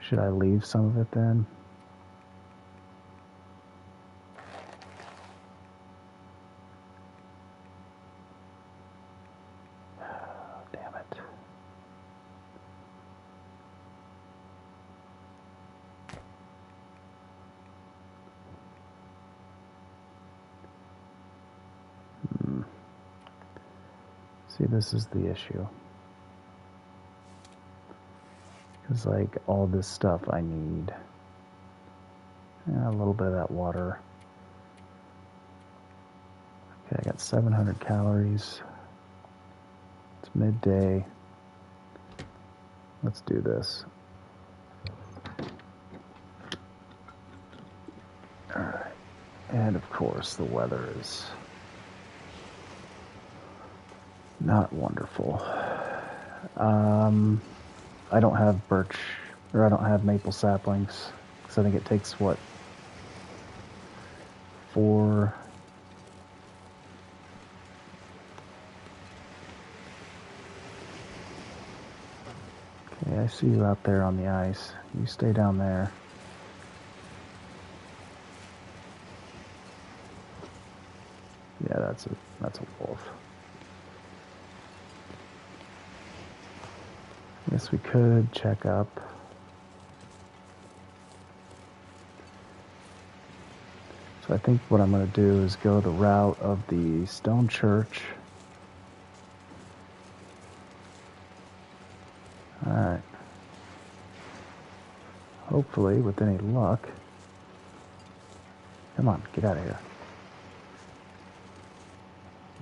Should I leave some of it then? Damn it. See, this is the issue. Because, like, all this stuff I need. A little bit of that water. Okay, I got 700 calories. It's midday. Let's do this. Alright. And, of course, the weather is not wonderful. I don't have birch, or I don't have maple saplings, because I think it takes, what, 4... Okay, I see you out there on the ice. You stay down there. Yeah, that's a wolf. Guess we could check up. So I think what I'm going to do is go the route of the stone church. Alright. Hopefully, with any luck. Come on, get out of here.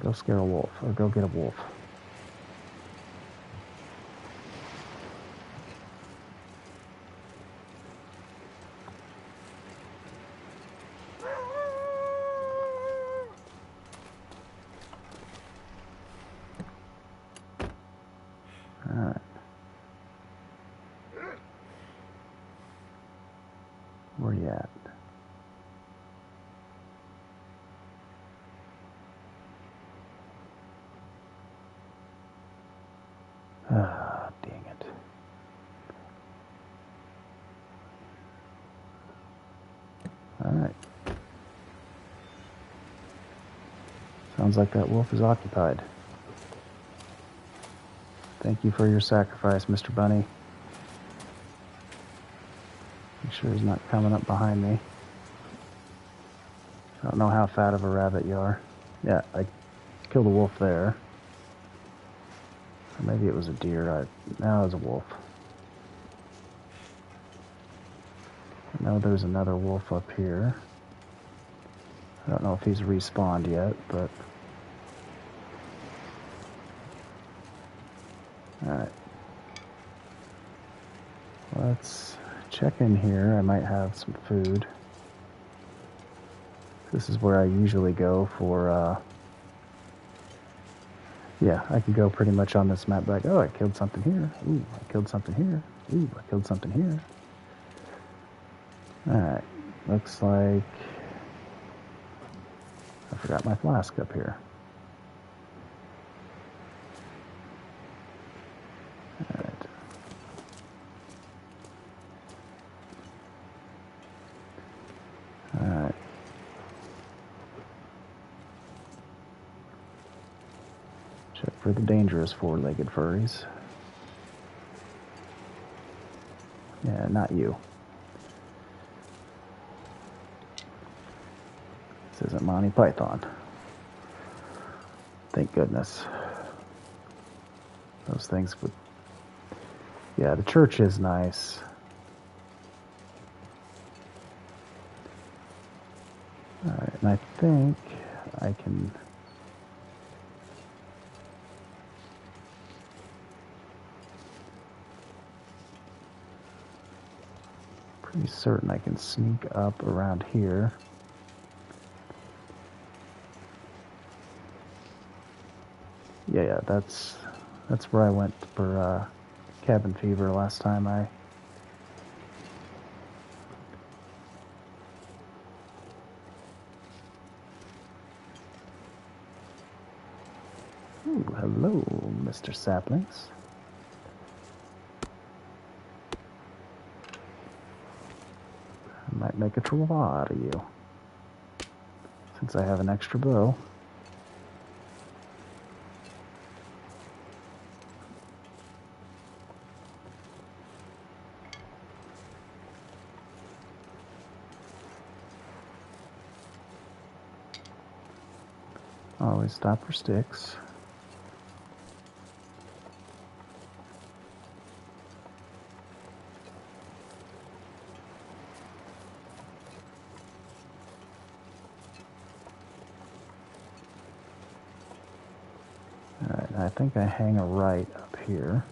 Go scare a wolf, or go get a wolf. Alright. Where you at? Ah, dang it. Alright. Sounds like that wolf is occupied. Thank you for your sacrifice, Mr. Bunny. Make sure he's not coming up behind me. I don't know how fat of a rabbit you are. Yeah, I killed a wolf there. Or maybe it was a deer. No, it was a wolf. I know there's another wolf up here. I don't know if he's respawned yet, but... Alright. Let's check in here. I might have some food. This is where I usually go for, yeah, I can go pretty much on this map like, oh, I killed something here. Ooh, I killed something here. Ooh, I killed something here. Alright. Looks like... I forgot my flask up here. Alright. Alright. Check for the dangerous four-legged furries. Yeah, not you. This isn't Monty Python. Thank goodness. Those things would... Yeah, the church is nice. Alright, and I think I can... Pretty certain I can sneak up around here. Yeah, that's where I went for cabin fever last time I... Ooh, hello, Mr. Saplings. I might make a true out of you. Since I have an extra bow. Always stop for sticks. Alright, I think I hang a right up here.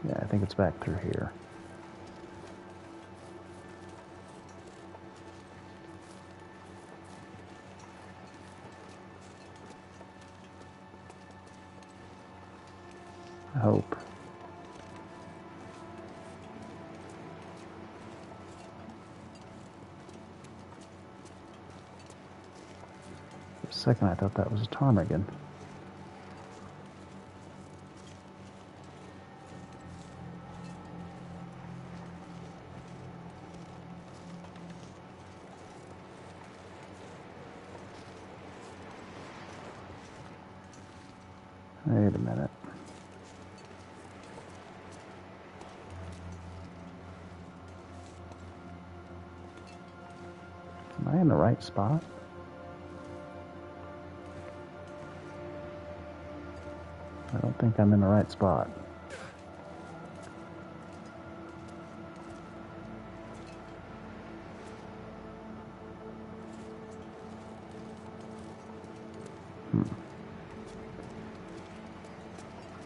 Yeah, I think it's back through here. I hope. For a second I thought that was a ptarmigan. Wait a minute. Am I in the right spot? I don't think I'm in the right spot.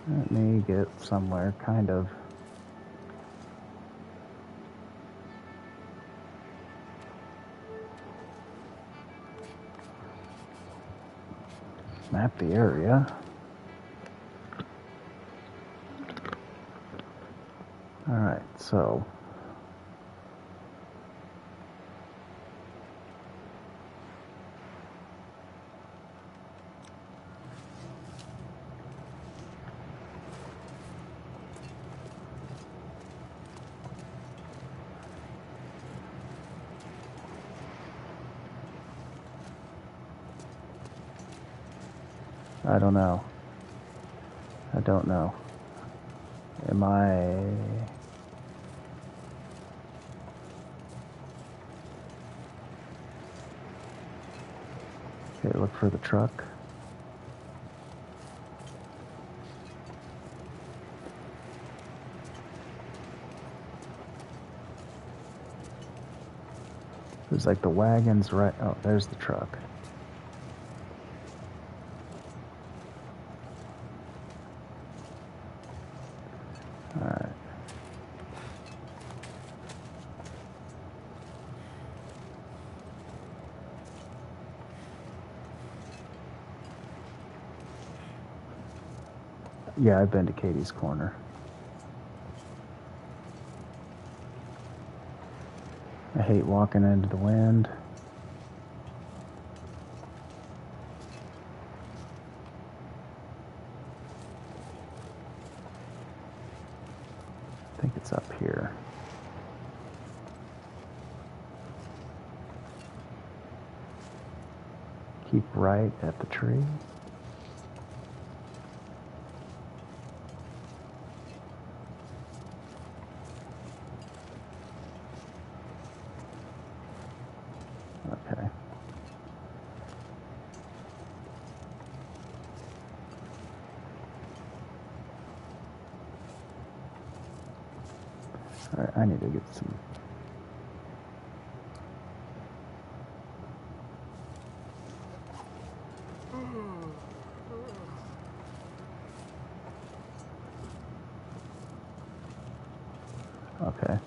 Let me get somewhere kind of... map the area. Alright, so... I don't know. I don't know. Am I... Okay, look for the truck. There's like the wagons right... Oh, there's the truck. Alright. Yeah, I've been to Katie's Corner. I hate walking into the wind. I think it's up here. Keep right at the tree. Okay. Alright, I need to get some... Okay.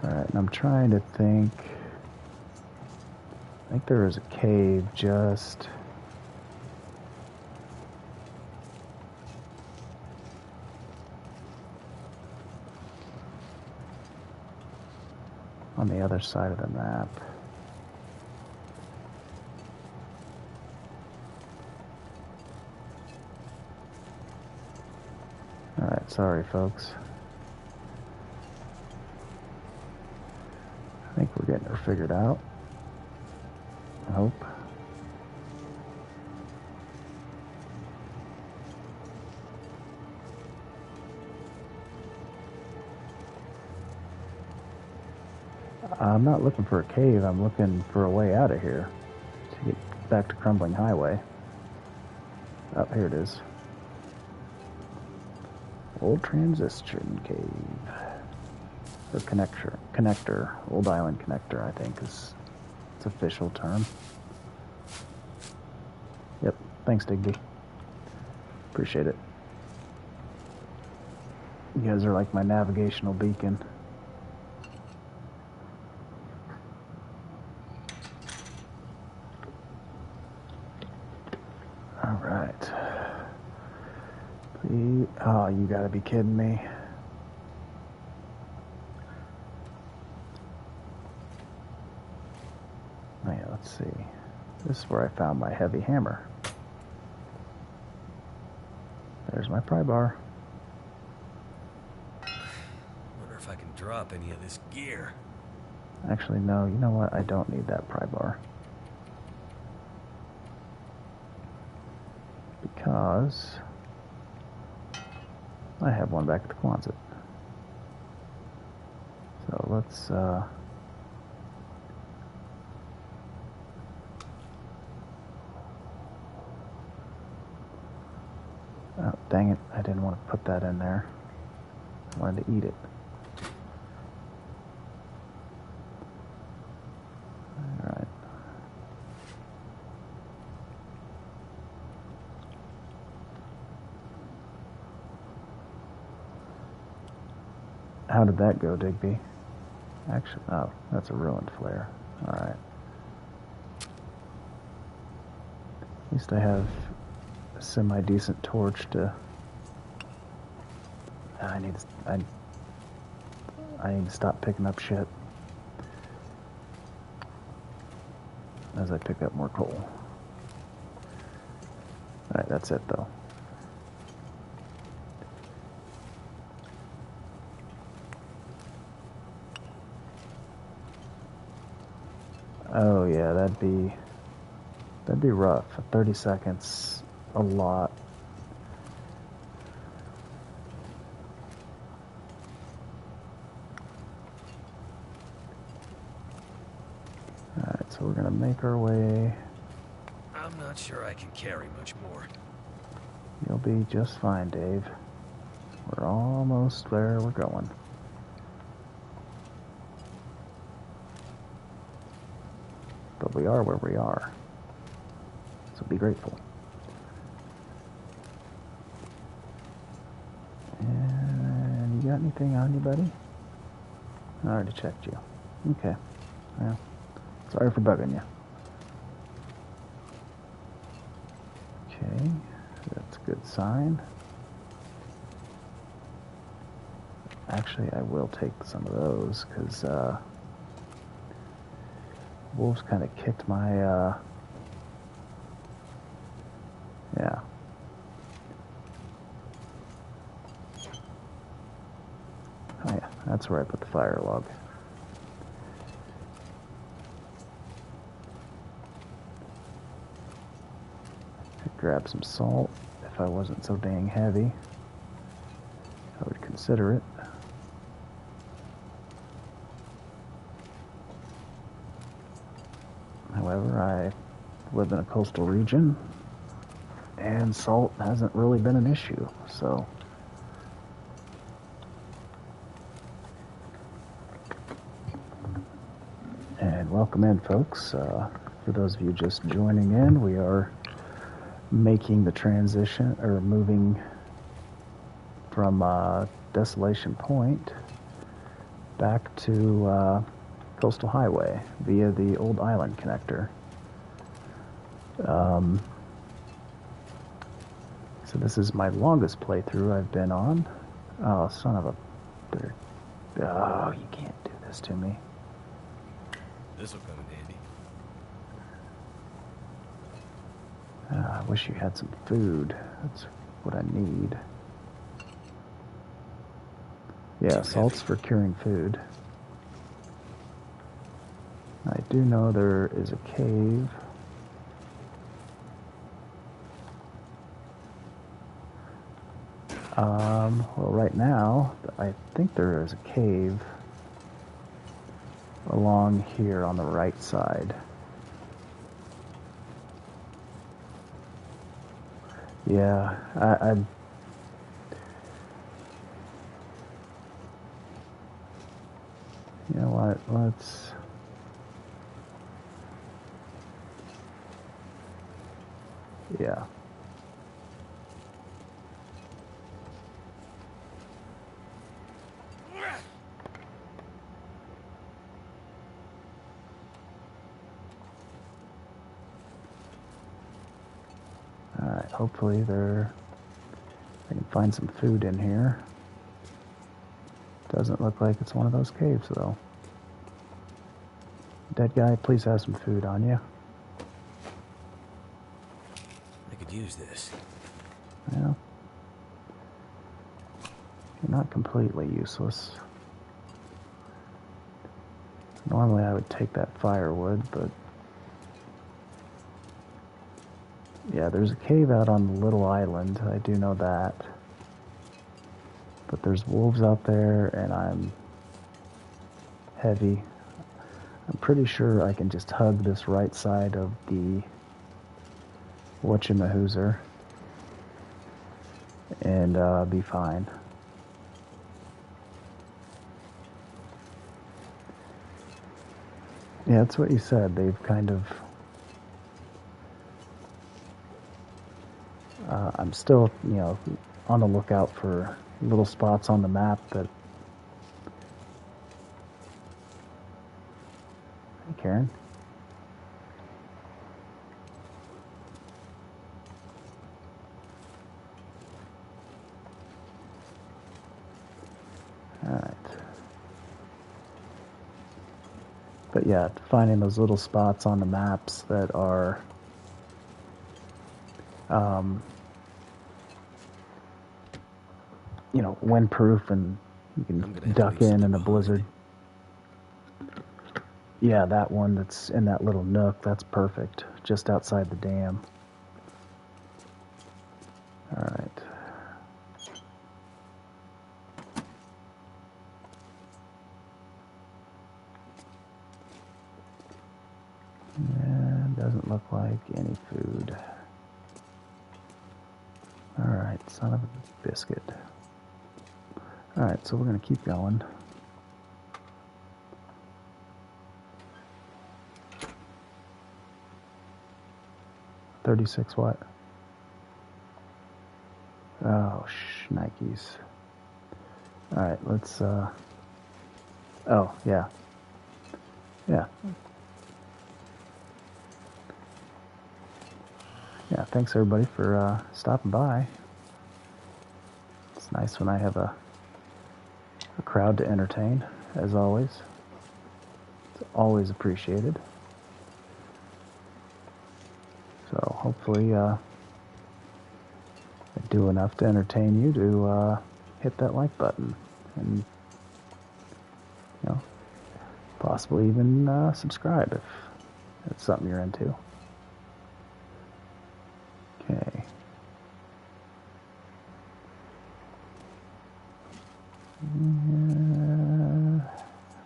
Alright, and I'm trying to think... I think there was a cave just... on the other side of the map. Alright, sorry folks. I think we're getting her figured out. I hope. I'm not looking for a cave, I'm looking for a way out of here to get back to Crumbling Highway. Oh, here it is. Old Transition Cave. Or connector. Old Island Connector, I think, is its official term. Yep, thanks, Digby. Appreciate it. You guys are like my navigational beacon. Alright. Oh, you gotta be kidding me. Oh, yeah, let's see. This is where I found my heavy hammer. There's my pry bar. Wonder if I can drop any of this gear. Actually, no, you know what? I don't need that pry bar. Because I have one back at the Quonset. So let's, oh, dang it. I didn't want to put that in there. I wanted to eat it. Alright. How did that go, Digby? Actually, oh, that's a ruined flare. Alright. At least I have a semi-decent torch to... I need to stop picking up shit as I pick up more coal. Alright, that's it though. Oh yeah, that'd be rough. 30 seconds, a lot. Alright, so we're gonna make our way. I'm not sure I can carry much more. You'll be just fine, Dave. We're almost where we're going. But we are where we are. So be grateful. And you got anything on you, buddy? I already checked you. Okay. Well, sorry for bugging you. Okay, that's a good sign. Actually, I will take some of those, because wolves kind of kicked my, yeah. Oh yeah, that's where I put the fire log. Could grab some salt. If I wasn't so dang heavy, I would consider it. However, I live in a coastal region, and salt hasn't really been an issue, so. And welcome in, folks. For those of you just joining in, we are making the transition, or moving from Desolation Point back to Coastal Highway via the Old Island connector. So this is my longest playthrough I've been on. Oh, son of a... Oh, you can't do this to me. This'll come in handy. I wish you had some food. That's what I need. Yeah, salt's for curing food. I do know there is a cave. Well, right now, I think there is a cave along here on the right side. Yeah, you know what, let's... Yeah. Alright, hopefully I can find some food in here. Doesn't look like it's one of those caves, though. Dead guy, please have some food on you. I could use this. Well, you're not completely useless. Normally I would take that firewood, but... Yeah, there's a cave out on the little island, I do know that. But there's wolves out there, and I'm heavy. I'm pretty sure I can just hug this right side of the whatchamahoozer and be fine. Yeah, that's what you said. They've kind of... I'm still, you know, on the lookout for little spots on the map that... Hey, Karen. Alright. But yeah, finding those little spots on the maps that are... you know, windproof and you can duck in a blizzard. Yeah, that one that's in that little nook, that's perfect. Just outside the dam. Alright. And doesn't look like any food. Alright, son of a biscuit. Alright, so we're going to keep going. $36 what? Oh, shnikes. Alright, let's, oh, yeah. Yeah. Yeah, thanks everybody for stopping by. It's nice when I have a crowd to entertain, as always. It's always appreciated. So hopefully I do enough to entertain you to hit that like button and, you know, possibly even subscribe if it's something you're into. Okay.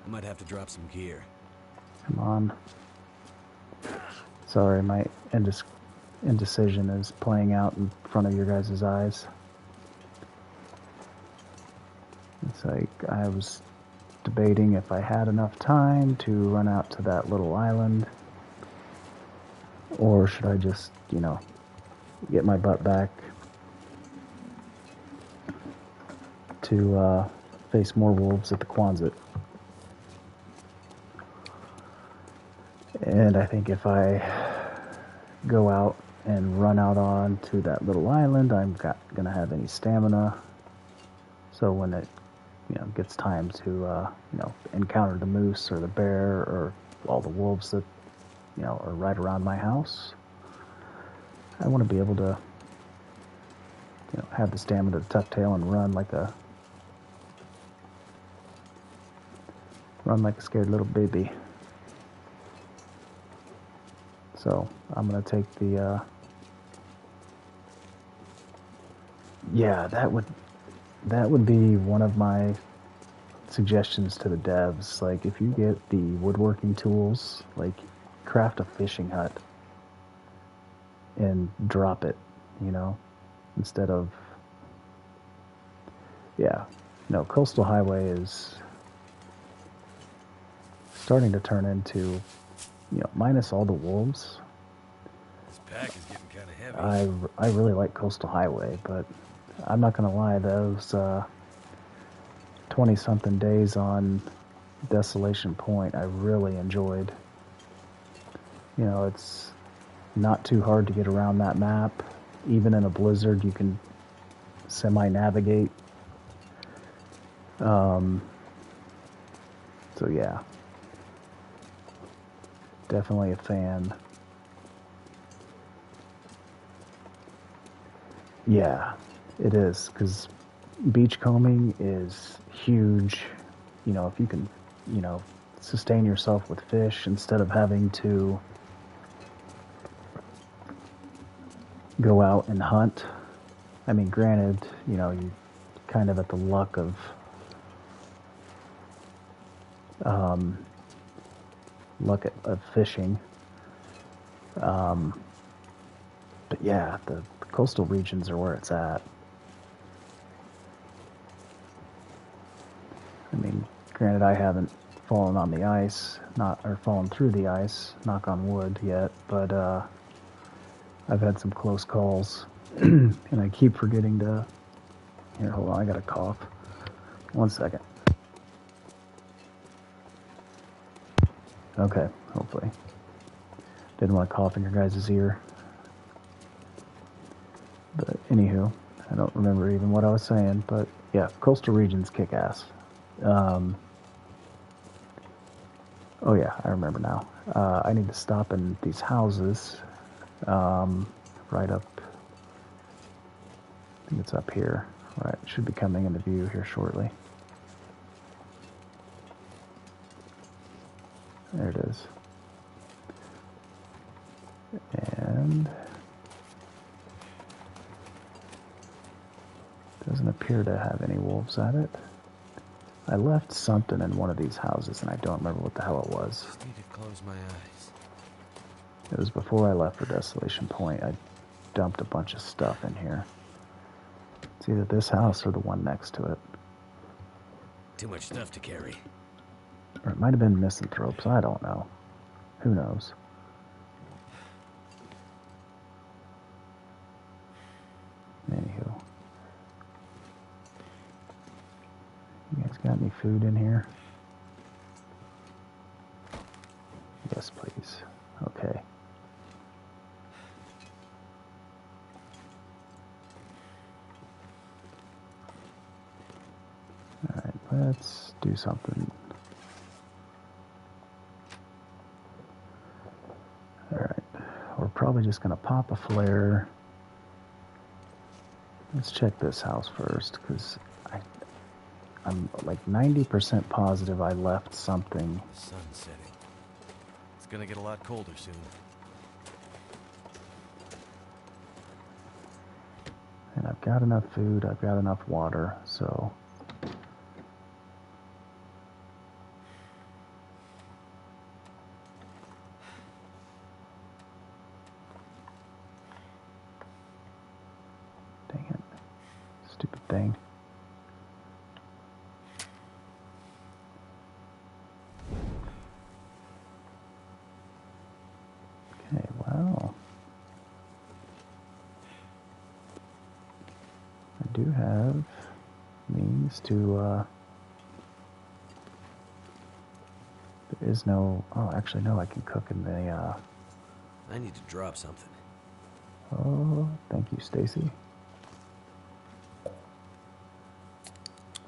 I might have to drop some gear. Come on. Sorry, my indecision is playing out in front of your guys' eyes. It's like I was debating if I had enough time to run out to that little island, or should I just, you know, get my butt back to face more wolves at the Quonset. And I think if I go out and run out on to that little island, I'm not going to have any stamina. So when it, you know, gets time to, you know, encounter the moose or the bear or all the wolves that, you know, are right around my house, I want to be able to, you know, have the stamina to tuck tail and run like a scared little baby. So I'm gonna take the yeah, that would be one of my suggestions to the devs. Like, if you get the woodworking tools, like, craft a fishing hut and drop it, you know, instead of, yeah, no, Coastal Highway is starting to turn into, you know, minus all the wolves. This pack is getting kind of heavy. I really like Coastal Highway, but I'm not gonna lie, those 20-something days on Desolation Point, I really enjoyed. You know, it's not too hard to get around that map. Even in a blizzard, you can semi-navigate. So yeah, definitely a fan. Yeah, it is, because beachcombing is huge. You know, if you can, you know, sustain yourself with fish instead of having to go out and hunt. I mean, granted, you know, you kind of at the luck of fishing. But yeah, the coastal regions are where it's at. I mean, granted, I haven't fallen on the ice, or fallen through the ice, knock on wood yet, but I've had some close calls, and I keep forgetting to. Here, hold on, I got a cough. 1 second. Okay, hopefully. Didn't want to cough in your guys' ear. But anywho, I don't remember even what I was saying, but yeah, coastal regions kick ass. Oh yeah, I remember now. I need to stop in these houses, right up, I think it's up here. Right, it should be coming into view here shortly. There it is. And doesn't appear to have any wolves at it. I left something in one of these houses, and I don't remember what the hell it was. Just need to close my eyes. It was before I left for Desolation Point. I dumped a bunch of stuff in here. It's either this house or the one next to it. Too much stuff to carry. Or it might have been misanthropes. I don't know. Who knows? Anywho. You guys got any food in here? Yes, please. Okay. Alright, let's do something. Alright, we're probably just going to pop a flare. Let's check this house first, because I'm like 90% positive I left something. Sun setting. It's gonna get a lot colder soon. And I've got enough food, I've got enough water, so... Dang it. Stupid thing. Okay, well... I do have means to, there is no... Oh, actually, no, I can cook in the, I need to drop something. Oh, thank you, Stacy.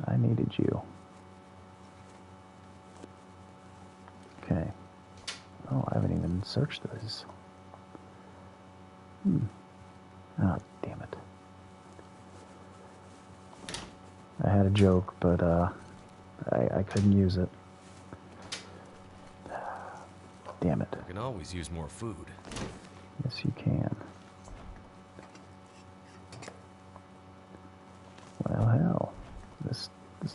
I needed you. Okay. Oh, I haven't even searched this. Oh, damn it. I had a joke, but I couldn't use it. Damn it. I can always use more food. Yes, you can. Well, hell. This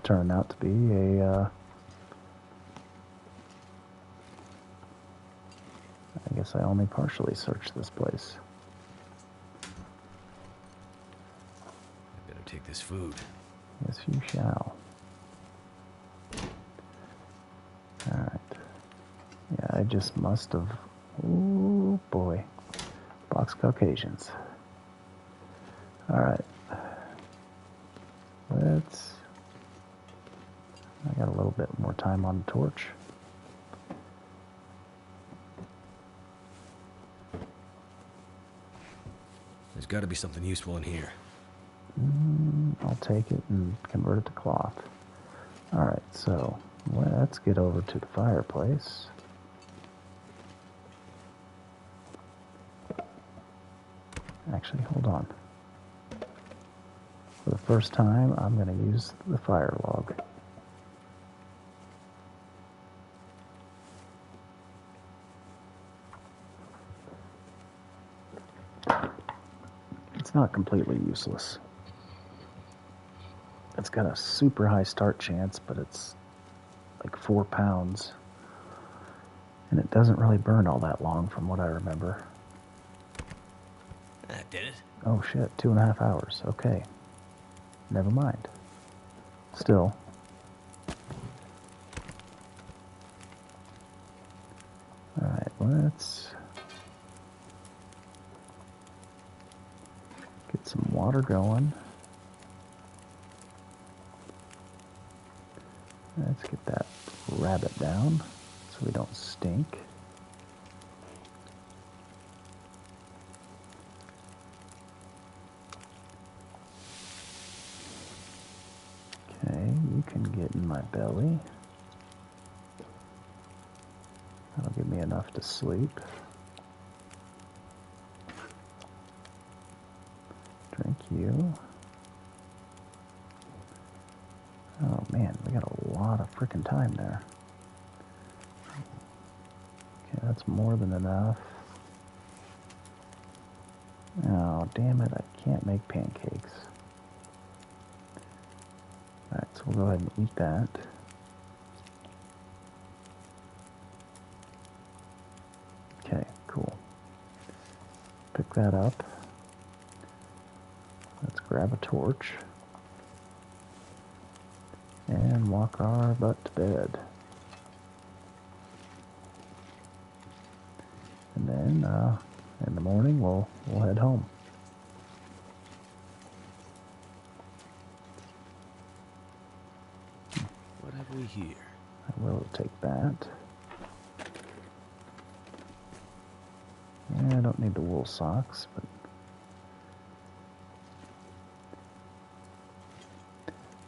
turned out to be a, I guess I only partially searched this place. I better take this food. Yes, you shall. Alright. Yeah, I just must have... Oh, boy. Box Caucasians. Alright. Let's... I got a little bit more time on the torch. There's got to be something useful in here. I'll take it and convert it to cloth. Alright, so let's get over to the fireplace. Actually, hold on. For the first time, I'm going to use the fire log. It's not completely useless. It's got a super high start chance, but it's like 4 pounds. And it doesn't really burn all that long from what I remember. That did it. Oh shit, 2.5 hours. Okay. Never mind. Still. Alright, let's get some water going. Let's get that rabbit down so we don't stink. Okay, you can get in my belly. That'll give me enough to sleep. Drink you. Oh man, we got a lot of freaking time there. that's more than enough. Oh, damn it, I can't make pancakes. Alright, so we'll go ahead and eat that. Okay, cool. Pick that up. Let's grab a torch. And walk our butt to bed. And then, in the morning, we'll head home. What have we here? I will take that. Yeah, I don't need the wool socks, but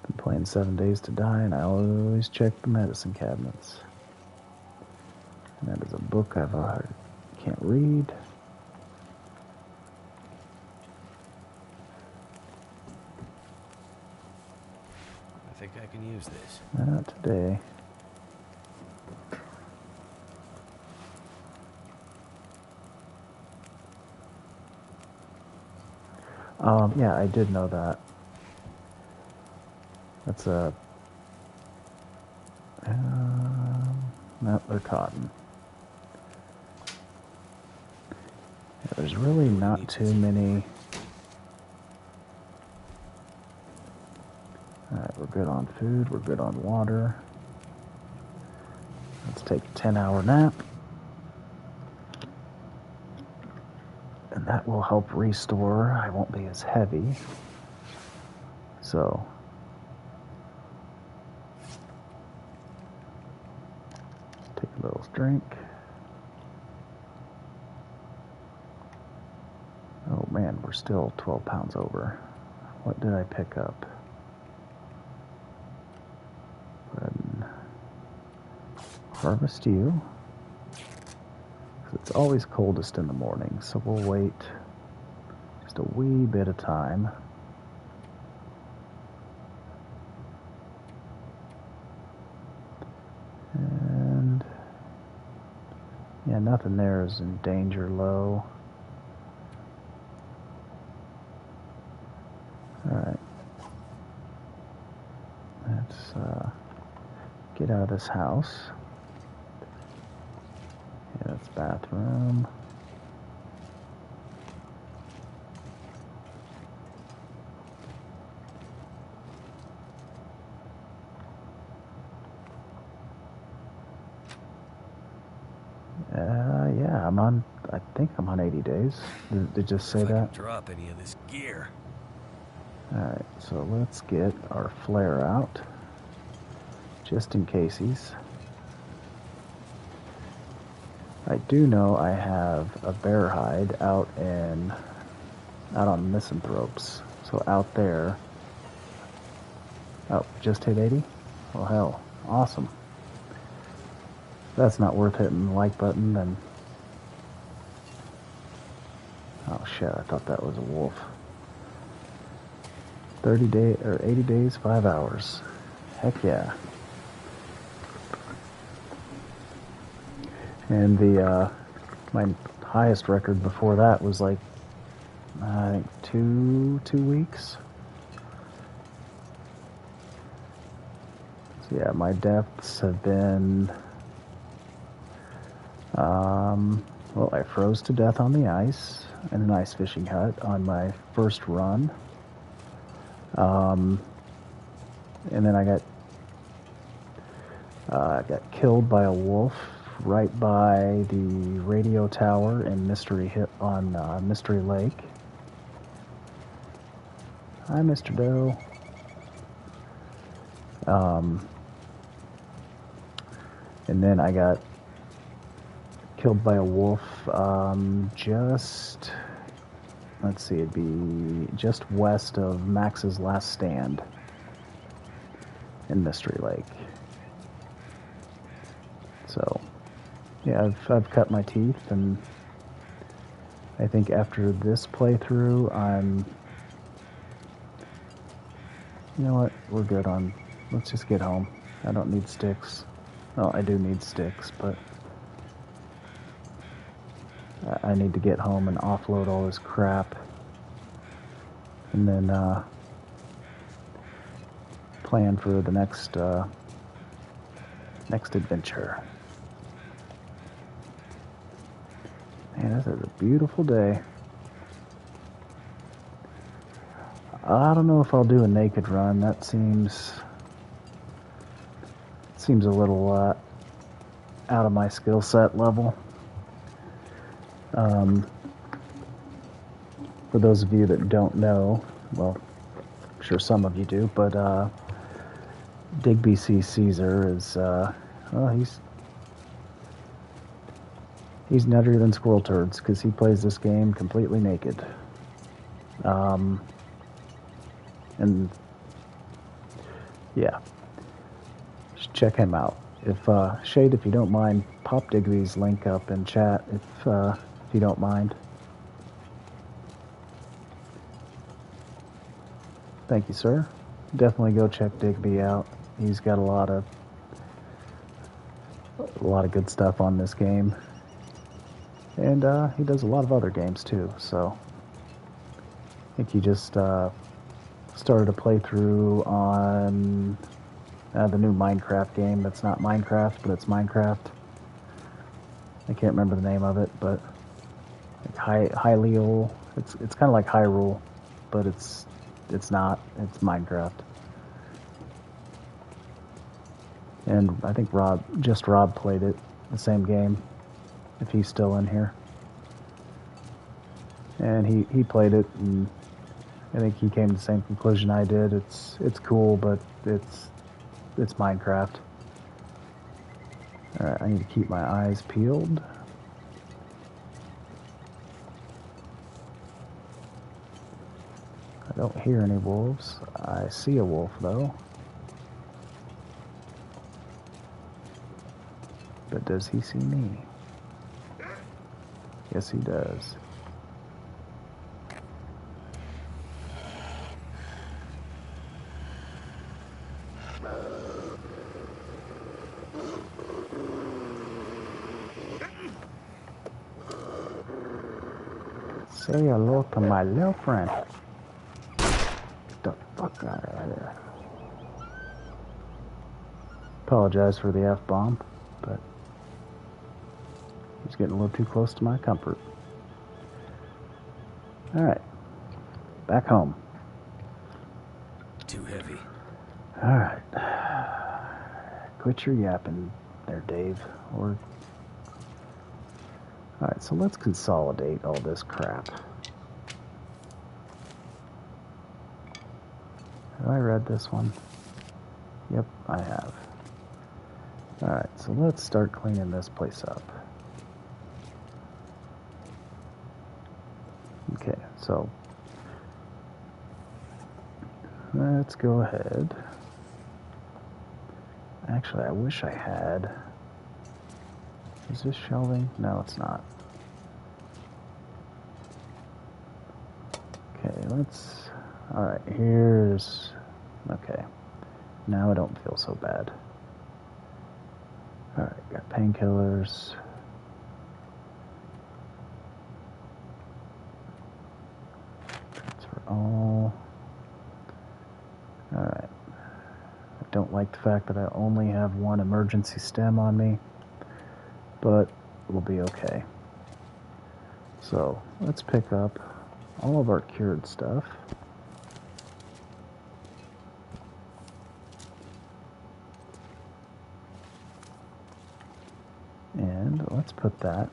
been playing 7 Days to Die, and I always check the medicine cabinets. And that is a book I can't read. I think I can use this. Not today. Yeah, I did know that. That's a... no, they're cotton. Yeah, there's really not too many... Alright, we're good on food, we're good on water. Let's take a 10-hour nap. And that will help restore. I won't be as heavy. So... take a little drink. Oh man, we're still 12 pounds over. What did I pick up? Harvest you. It's always coldest in the morning, so we'll wait just a wee bit of time. And yeah, nothing there is in danger low. Alright. Let's get out of this house. Yeah, that's bathroom. Yeah, I think I'm on 80 days. Did it just say If I that? can drop any of this gear. Alright, so let's get our flare out. Just in cases. I do know I have a bear hide out on Misanthropes. So out there. Oh, just hit 80? Oh hell, awesome. If that's not worth hitting the like button, then... Oh shit, I thought that was a wolf. 80 days, 5 hours. Heck yeah. And my highest record before that was like, I think 2 weeks. So yeah, my deaths have been, well, I froze to death on the ice in an ice fishing hut on my first run. And then I got killed by a wolf right by the radio tower in Mystery Lake. Hi, Mr. Doe. And then I got killed by a wolf let's see, it'd be just west of Max's Last Stand in Mystery Lake. So, yeah, I've cut my teeth, and I think after this playthrough, you know what, we're good on, let's just get home. I don't need sticks. Well, I do need sticks, but I need to get home and offload all this crap. And then plan for the next adventure. Man, this is a beautiful day. I don't know if I'll do a naked run. That seems a little out of my skill set level. For those of you that don't know, well, I'm sure some of you do, but Digby C. Caesar is, well, he's nuttier than squirrel turds because he plays this game completely naked. And yeah, just check him out. If Shade, if you don't mind, pop Digby's link up in chat if you don't mind. Thank you, sir. Definitely go check Digby out. He's got a lot of good stuff on this game, and he does a lot of other games too. So I think he just started a playthrough on the new Minecraft game. That's not Minecraft, but it's Minecraft. I can't remember the name of it, but like Hylial. It's kind of like Hyrule, but it's not. It's Minecraft. And I think Rob played it, the same game, if he's still in here. And he played it, and I think he came to the same conclusion I did. It's cool, but it's Minecraft. Alright, I need to keep my eyes peeled. I don't hear any wolves. I see a wolf, though. But does he see me? Yes, he does. Say hello to my little friend. Get the fuck out of there. Apologize for the F-bomb, but he's getting a little too close to my comfort. Alright. Back home. Too heavy. Alright. Quit your yapping there, Dave. Alright, so let's consolidate all this crap. Have I read this one? Yep, I have. Alright, so let's start cleaning this place up. Okay, so let's go ahead. Actually, I wish I had. Is this shelving? No, it's not. Okay, let's... Alright, here's... Okay. Now I don't feel so bad. Alright, got painkillers. Transfer all. Alright. I don't like the fact that I only have one emergency stem on me, but we'll be okay. So, let's pick up all of our cured stuff. And let's put that.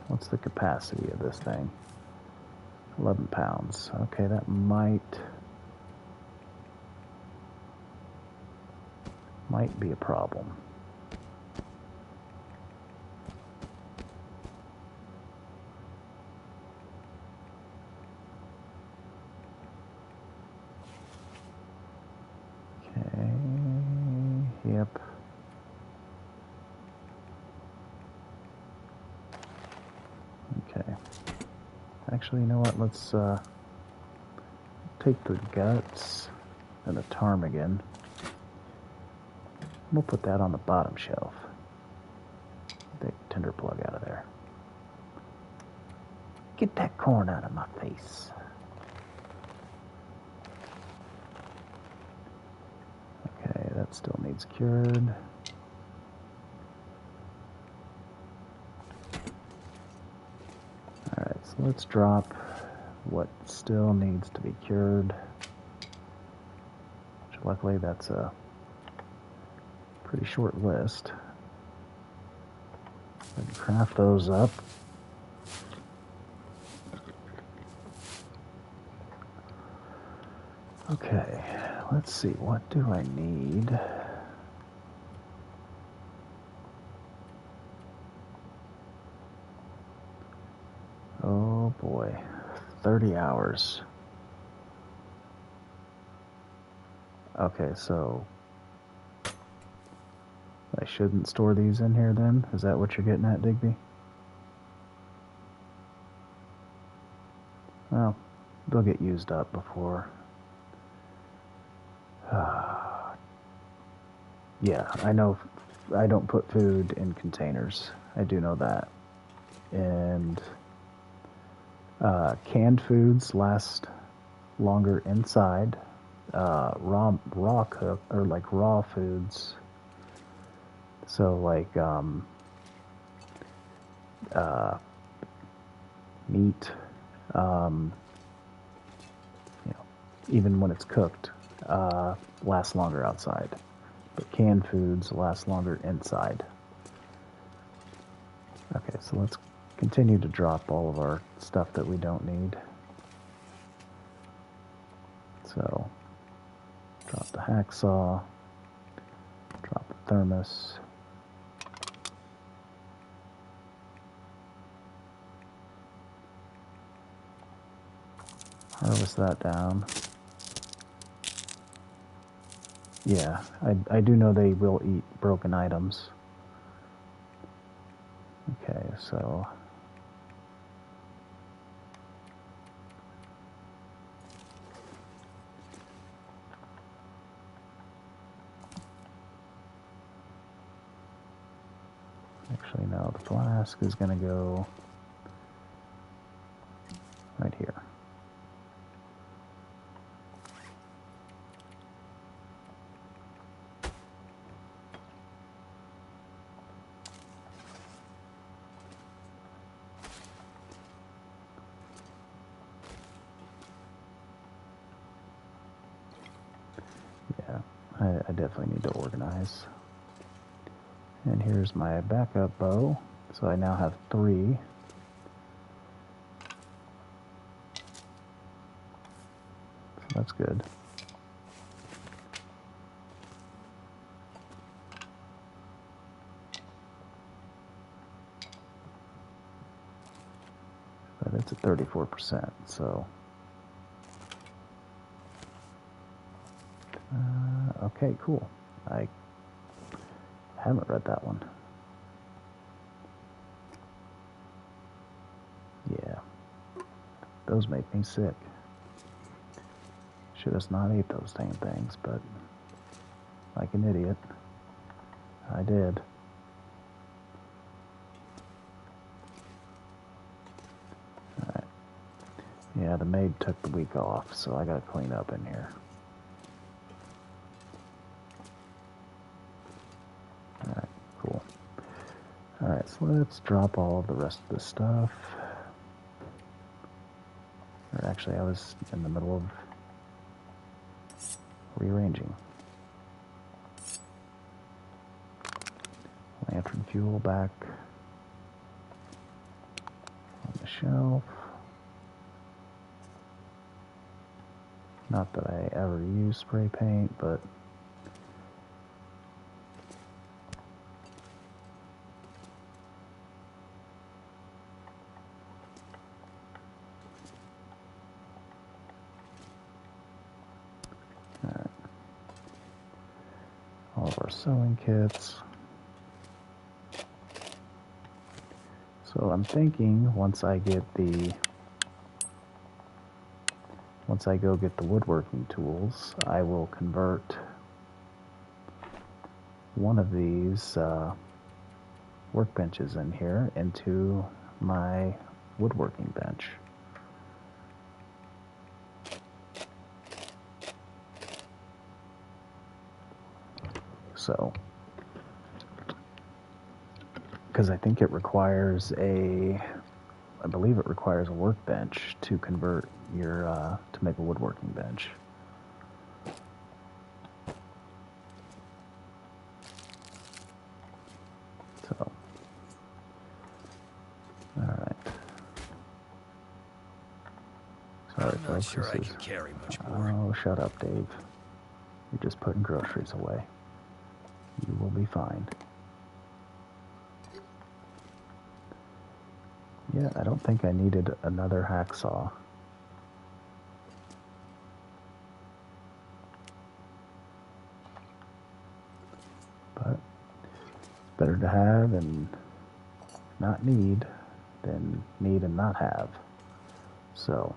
What's the capacity of this thing? 11 pounds. Okay, that might be a problem. Okay. Yep. Okay. Actually, you know what? Let's take the guts and the ptarmigan. We'll put that on the bottom shelf. Take the tinder plug out of there. Get that corn out of my face. Okay, that still needs cured. Alright, so let's drop what still needs to be cured. Which luckily that's a pretty short list. I can craft those up. Okay, let's see, what do I need? Oh boy, 30 hours. Okay, so I shouldn't store these in here then? Is that what you're getting at, Digby? Well, they'll get used up before. Yeah, I know I don't put food in containers. I do know that. And canned foods last longer inside. Raw cook or like raw foods. So like meat, you know, even when it's cooked, lasts longer outside. But canned foods last longer inside. Okay, so let's continue to drop all of our stuff that we don't need. So, drop the hacksaw, drop the thermos. Harvest that down. Yeah, I do know they will eat broken items. Okay, so actually no, the flask is gonna go right here. Yeah, I definitely need to organize. And here's my backup bow. So I now have 3. So that's good. But it's at 34%, so... okay, cool. I haven't read that one. Yeah. Those make me sick. Should have not ate those dang things, but like an idiot, I did. Alright. Yeah, the maid took the week off, so I gotta clean up in here. Alright, cool. Alright, so let's drop all of the rest of this stuff. Or actually, I was in the middle of rearranging. Lantern fuel back on the shelf. Not that I ever use spray paint, but alright. All of our sewing kits. So I'm thinking once I go get the woodworking tools, I will convert one of these workbenches in here into my woodworking bench. So, because I think it requires I believe it requires a workbench to convert your, to make a woodworking bench. So, alright. Sorry, I'm not folks, sure this I is... can carry much more. Oh, shut up, Dave. You're just putting groceries away. You will be fine. Yeah, I don't think I needed another hacksaw. But better to have and not need than need and not have. So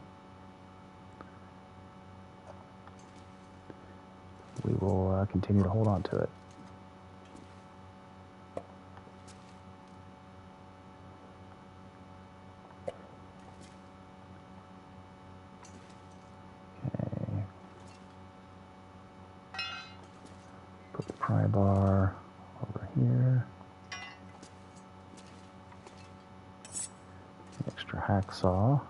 we will continue to hold on to it. Okay. Put the pry bar over here. The extra hacksaw.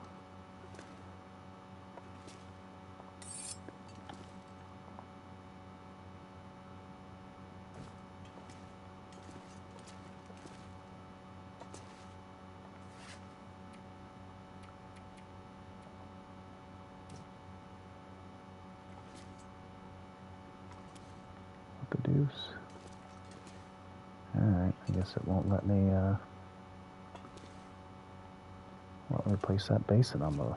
What the deuce? Alright, I guess it won't let me place that basin on the...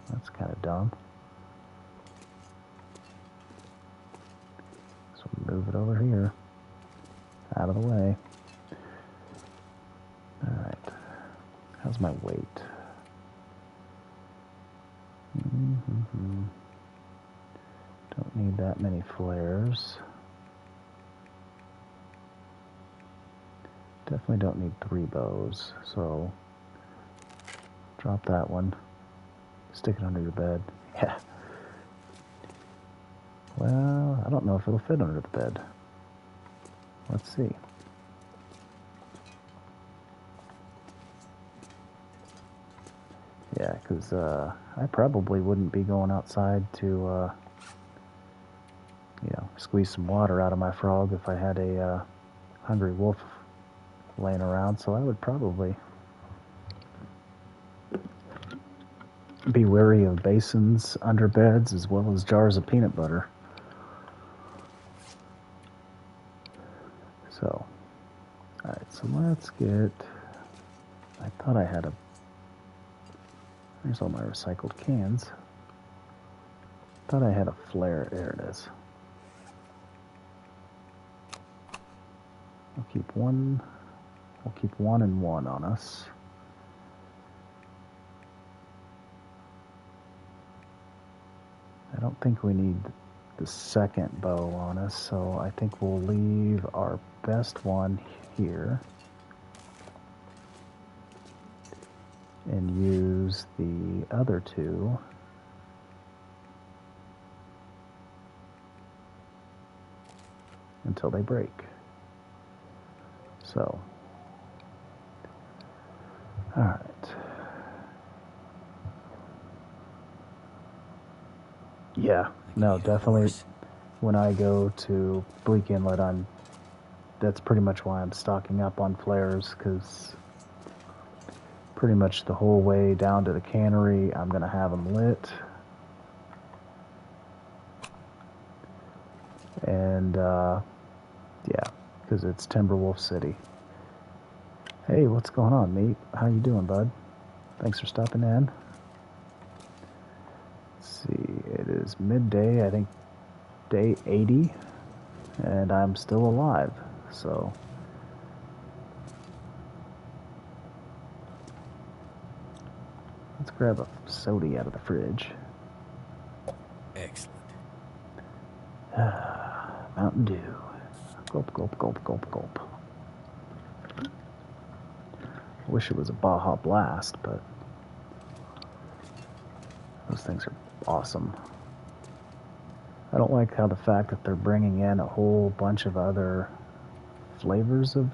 That's kind of dumb. So move it over here. Out of the way. Alright. How's my weight? Don't need that many flares. Definitely don't need 3 bows, so drop that one. Stick it under your bed. Yeah. Well, I don't know if it'll fit under the bed. Let's see. Yeah, because I probably wouldn't be going outside to, squeeze some water out of my frog if I had a hungry wolf laying around, so I would probably be wary of basins under beds as well as jars of peanut butter. So, alright, so let's get... I thought I had a... There's all my recycled cans. Thought I had a flare. There it is. We'll keep one and one on us. I don't think we need the second bow on us, so I think we'll leave our best one here and use the other 2 until they break. So, alright. Yeah, no, definitely when I go to Bleak Inlet, that's pretty much why I'm stocking up on flares, because pretty much the whole way down to the cannery, I'm going to have them lit. And, yeah, because it's Timberwolf City. Hey, what's going on, mate? How you doing, bud? Thanks for stopping in. Let's see, it is midday, I think day 80, and I'm still alive, so... Let's grab a soda out of the fridge. Excellent. Mountain Dew. Gulp, gulp, gulp, gulp, gulp. Wish it was a Baja Blast, but those things are awesome. I don't like how the fact that they're bringing in a whole bunch of other flavors of...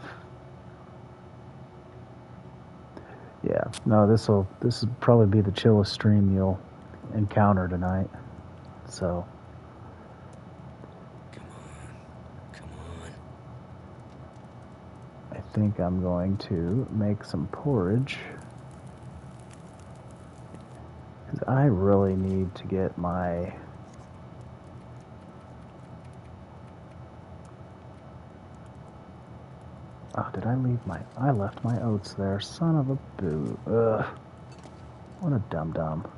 Yeah, no, this will probably be the chillest stream you'll encounter tonight. So... Come on. I think I'm going to make some porridge. Because I really need to get my... Oh, did I leave my... I left my oats there. Son of a boo. Ugh. What a dum-dum.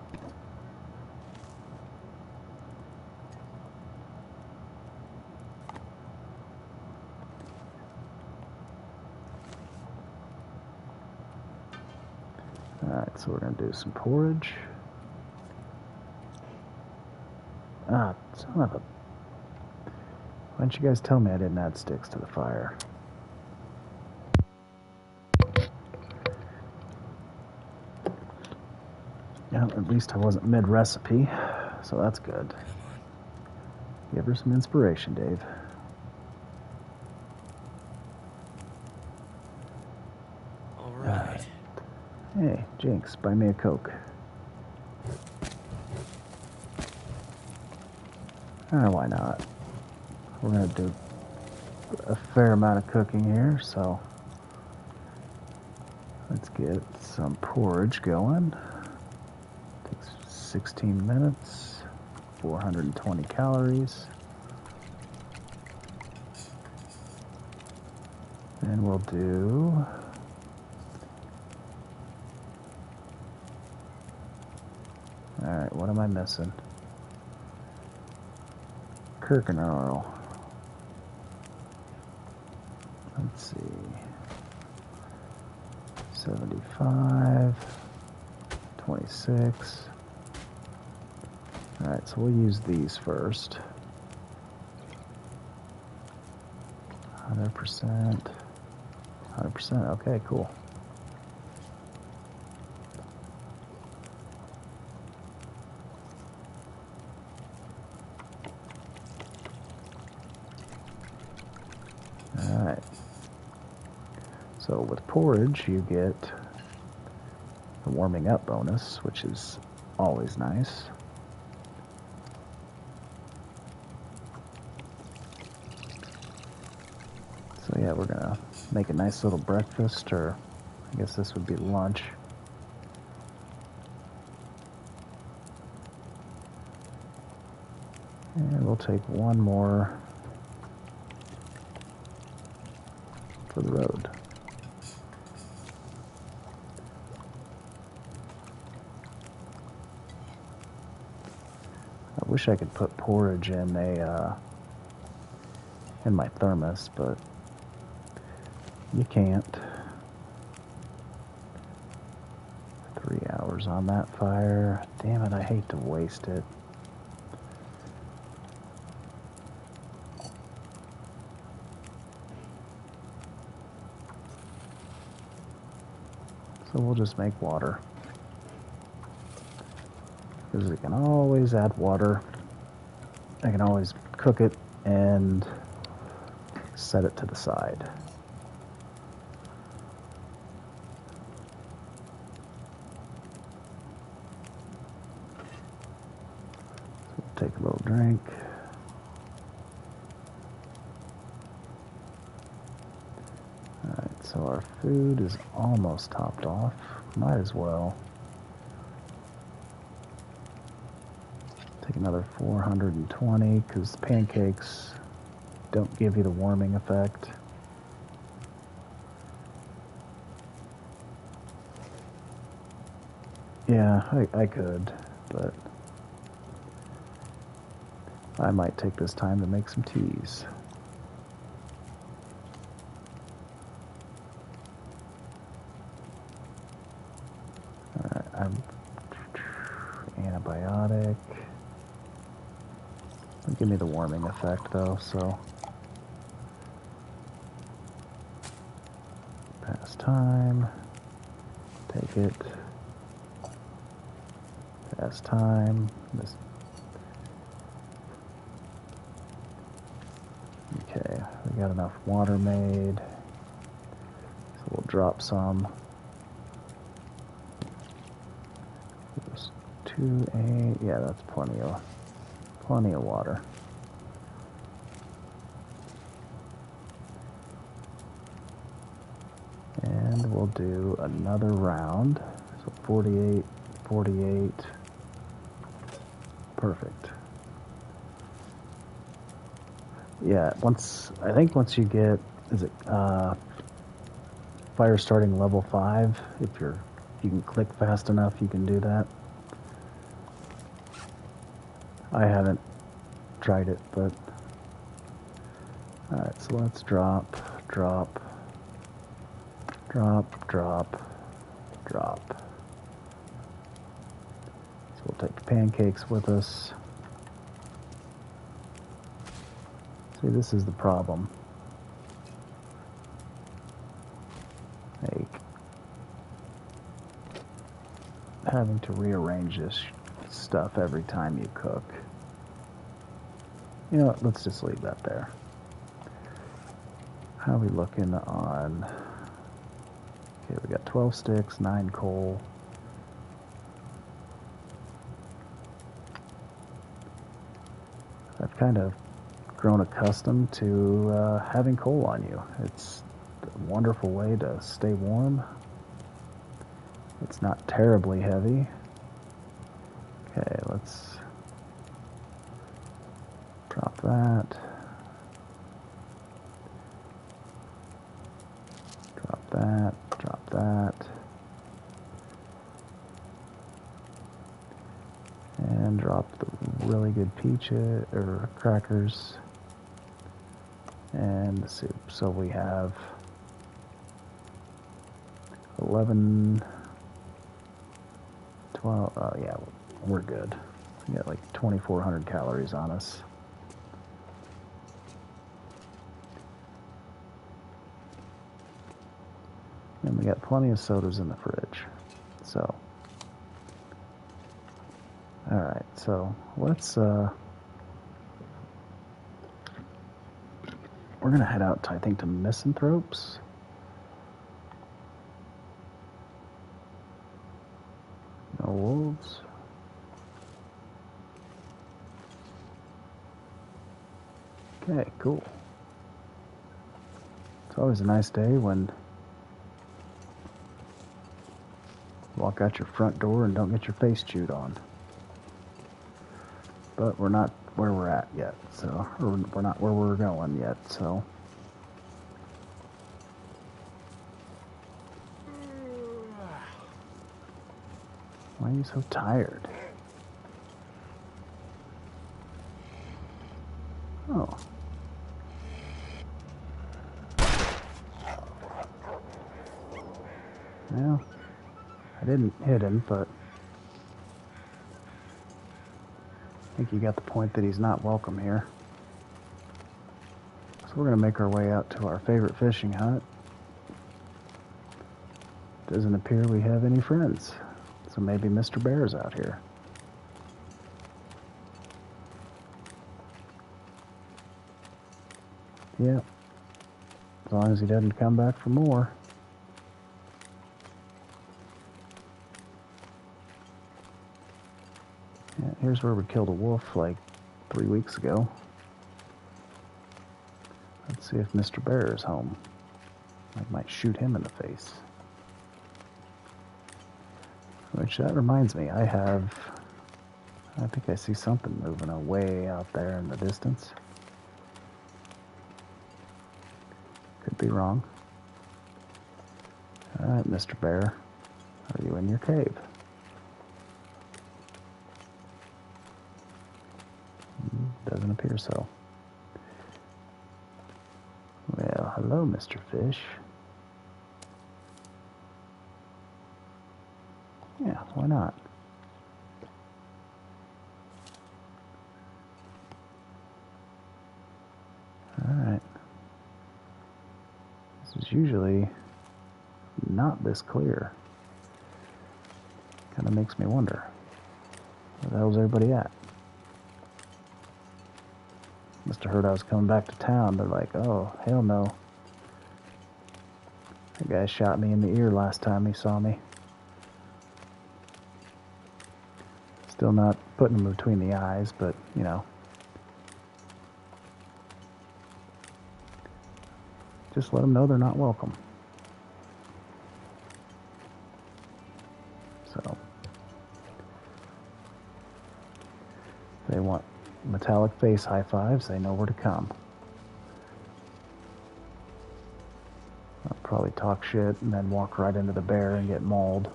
Alright, so we're going to do some porridge. Ah, son of a... Why didn't you guys tell me I didn't add sticks to the fire? Yeah, at least I wasn't mid-recipe, so that's good. Give her some inspiration, Dave. All right. Hey, Jinx, buy me a Coke. Why not? We're going to do a fair amount of cooking here, so let's get some porridge going. Takes 16 minutes, 420 calories. And we'll do... Alright, what am I missing? Kirkin oil. Let's see. 75, 26. Alright, so we'll use these first. 100%. 100%, okay, cool. Alright. So with porridge, you get the warming up bonus, which is always nice. So yeah, we're gonna make a nice little breakfast, or I guess this would be lunch. And we'll take one more for the road. I wish I could put porridge in in my thermos, but you can't. 3 hours on that fire. Damn it, I hate to waste it. So we'll just make water. Because we can always add water. I can always cook it and set it to the side. So we'll take a little drink. Alright, so our food is almost topped off. Might as well take another 420, because pancakes don't give you the warming effect. Yeah, I could, but I might take this time to make some teas. Alright, antibiotic. It'll give me the warming effect though, so pass time. Take it. Gas time. Okay, we got enough water made. So we'll drop some. There's 2, 8. Yeah, that's plenty of water. And we'll do another round. So 48, 48. Perfect. Yeah, I think once you get, fire starting level 5, if you can click fast enough, you can do that. I haven't tried it, but alright, so let's drop. So we'll take the pancakes with us. See, this is the problem. Like, having to rearrange this stuff every time you cook. You know what, let's just leave that there. How are we looking on... Okay, we got 12 sticks, 9 coal. I've kind of grown accustomed to having coal on you. It's a wonderful way to stay warm. It's not terribly heavy. Okay, let's drop that. Drop that. Drop that. And drop the really good peaches or crackers and the soup. So we have 11, 12. Oh yeah, we're good. We got like 2,400 calories on us. And we got plenty of sodas in the fridge. So, all right. So let's. We're gonna head out, I think, to Misanthropes. No wolves. Okay, cool. It's always a nice day when you walk out your front door and don't get your face chewed on. But we're not where we're at yet, so or we're not where we're going yet, so. Why are you so tired? Oh. Well, I didn't hit him, but I think you got the point that he's not welcome here. So we're going to make our way out to our favorite fishing hut. Doesn't appear we have any friends, so maybe Mr. Bear's out here. Yeah, as long as he doesn't come back for more. Yeah, here's where we killed a wolf like 3 weeks ago. Let's see if Mr. Bear is home. I might shoot him in the face. Which, that reminds me, I think I see something moving away out there in the distance. Could be wrong. Alright, Mr. Bear. Are you in your cave? Doesn't appear so. Well, hello, Mr. Fish. Yeah, why not? Alright. This is usually not this clear. Kind of makes me wonder. Where the hell's everybody at? Must have heard I was coming back to town. They're like, oh, hell no. That guy shot me in the ear last time he saw me. Still not putting him between the eyes, but, you know. Just let them know they're not welcome. So. They want metallic face high fives. They know where to come. I'll probably talk shit and then walk right into the bear and get mauled.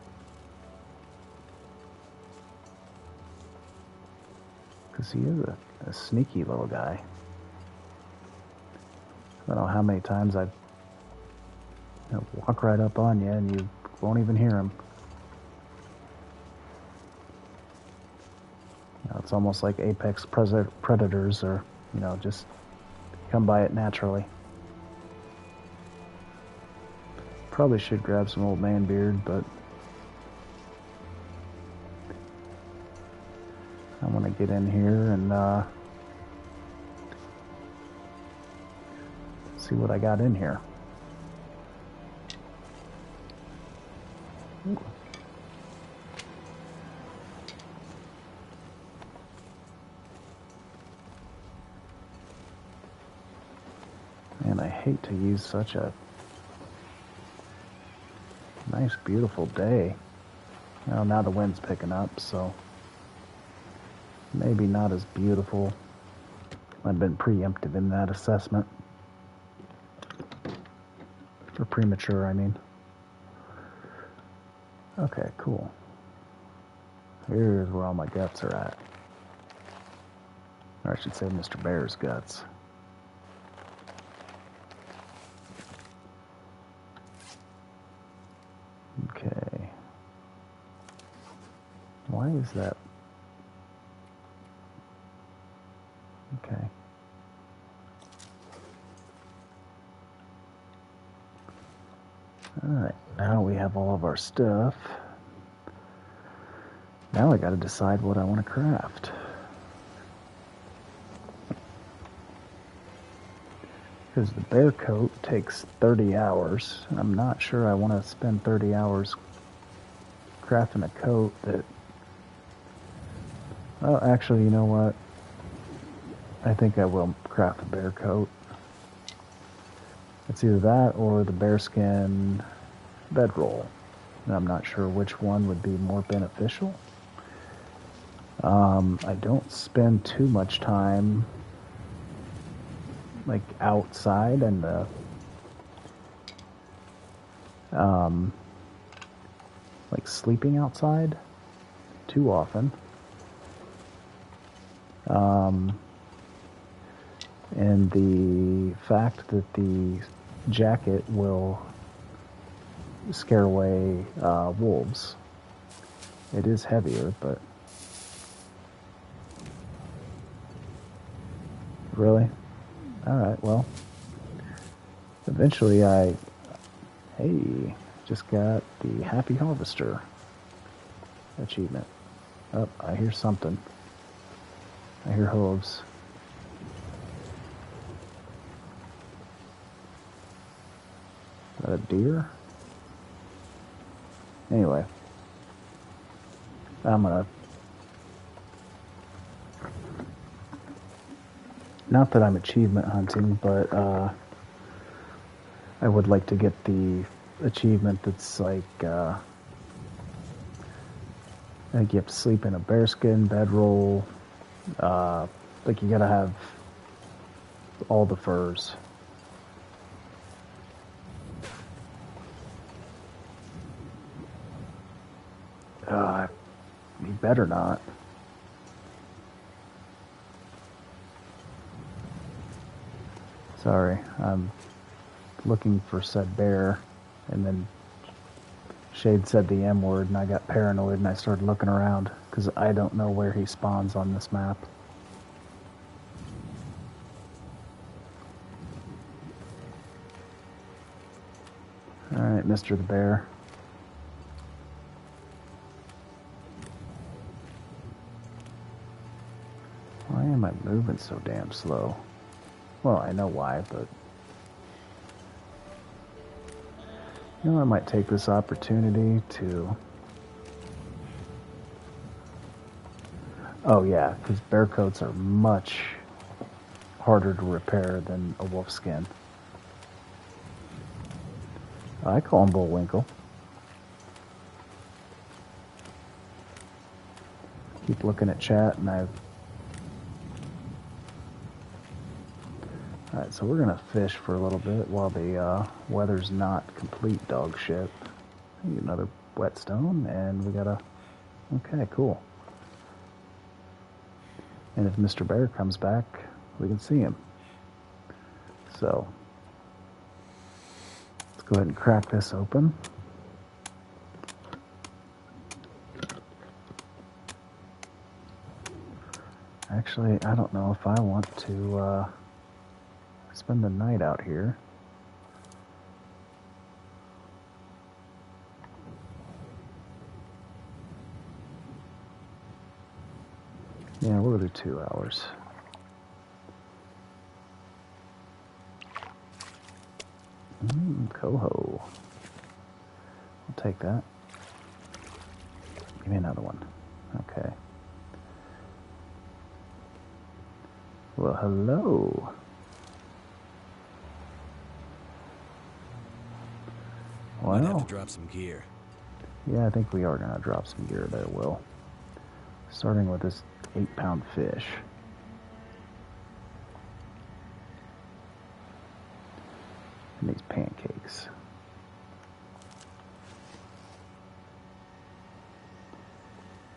Because he is a sneaky little guy. I don't know how many times I've walk right up on you and you won't even hear him. It's almost like apex predators, or just come by it naturally. Probably should grab some old man beard, but I want to get in here and see what I got in here. Ooh. Man, I hate to use such a nice, beautiful day. Well, now the wind's picking up, so maybe not as beautiful. I've been preemptive in that assessment. Or premature, I mean. Okay, cool. Here's where all my guts are at. Or I should say Mr. Bear's guts. Okay. Why is that? Okay. Alright, now we have all of our stuff. Now I gotta decide what I want to craft. Because the bear coat takes 30 hours. I'm not sure I want to spend 30 hours crafting a coat that... Oh, actually, you know what? I think I will craft a bear coat. It's either that or the bearskin bedroll. And I'm not sure which one would be more beneficial. I don't spend too much time like outside and like sleeping outside too often. And the fact that the jacket will scare away wolves. It is heavier, but really? Alright, well, eventually hey, just got the Happy Harvester achievement. Oh, I hear something. I hear hooves. Is that a deer? Anyway, I'm gonna... Not that I'm achievement hunting, but I would like to get the achievement that's like, I think you have to sleep in a bearskin bedroll. Like you gotta have all the furs. You better not. Sorry, I'm looking for said bear, and then Shade said the M word, and I got paranoid, and I started looking around, because I don't know where he spawns on this map. Alright, Mr. the Bear. moving so damn slow? Well, I know why, but... You know, I might take this opportunity to... Oh yeah, because bear coats are much harder to repair than a wolf skin. I call him Bullwinkle. Keep looking at chat, and I've... Alright, so we're going to fish for a little bit while the weather's not complete dog shit. Another whetstone, and we got a... Okay, cool. And if Mr. Bear comes back, we can see him. So, let's go ahead and crack this open. Actually, I don't know if I want to spend the night out here. Yeah, we'll do 2 hours. Coho. I'll take that. Give me another one. Okay. Well, hello. Well, might have to drop some gear. Yeah, I think we are going to drop some gear there, Will. Starting with this 8-pound fish. And these pancakes.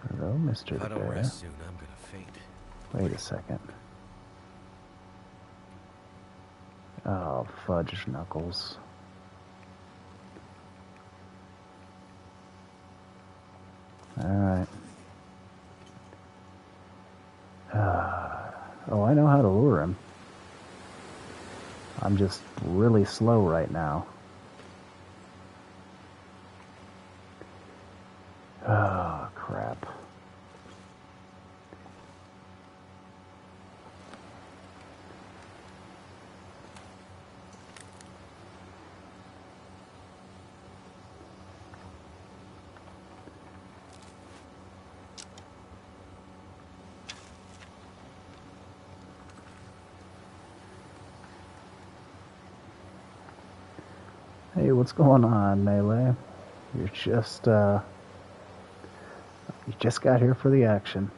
Hello, Mr. If I don't Bear. rest soon, I'm gonna faint. Wait a second. Oh, fudge knuckles. Alright. Oh, I know how to lure him. I'm just really slow right now. Oh, crap. Hey, what's going on, Melee? You just got here for the action.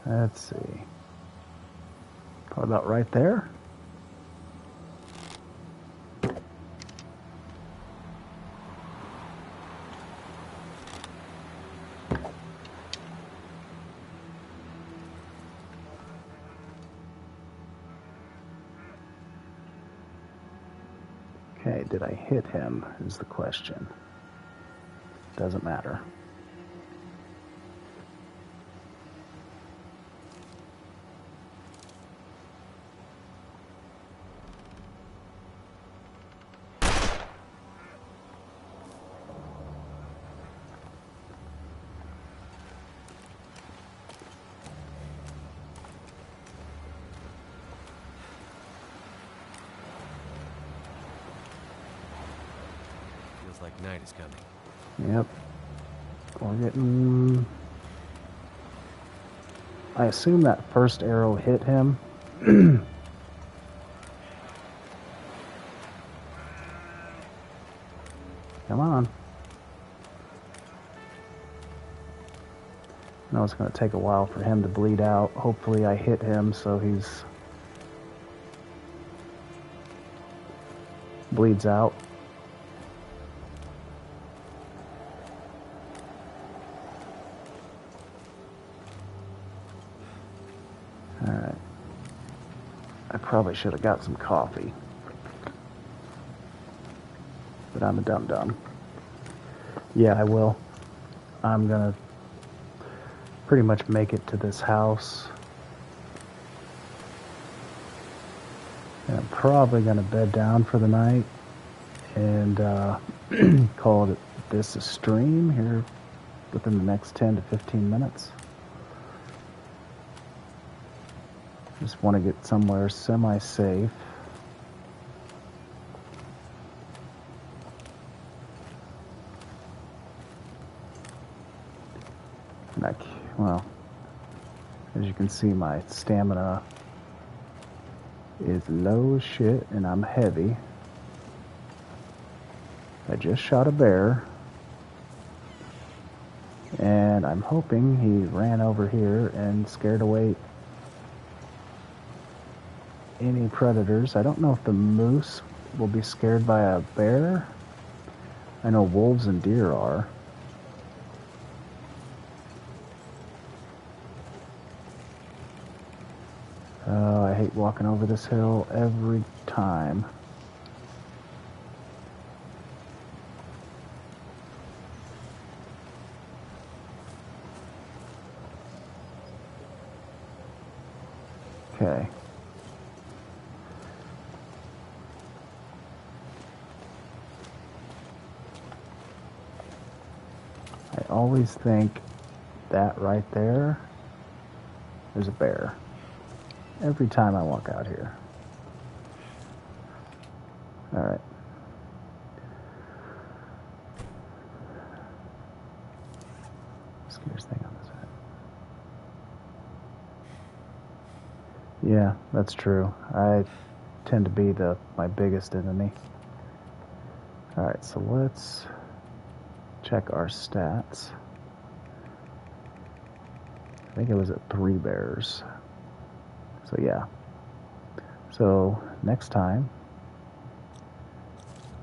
Let's see. Probably about right there. Okay, did I hit him is the question. Doesn't matter. Like night is coming. Yep. We're getting... I assume that first arrow hit him. Come on. I know it's going to take a while for him to bleed out. Hopefully I hit him so he's... bleeds out. Alright. I probably should have got some coffee. But I'm a dum-dum. Yeah, I will. I'm gonna pretty much make it to this house. And I'm probably gonna bed down for the night and call it this a stream here within the next 10 to 15 minutes. Just want to get somewhere semi-safe. Well, as you can see, my stamina is low as shit, and I'm heavy. I just shot a bear, and I'm hoping he ran over here and scared away any predators. I don't know if the moose will be scared by a bear. I know wolves and deer are. Oh, I hate walking over this hill every time. Okay. I always think that right there is a bear. Every time I walk out here. Alright. Scariest thing on this side. Yeah, that's true. I tend to be my biggest enemy. Alright, so let's check our stats. I think it was at 3 bears. So yeah. So next time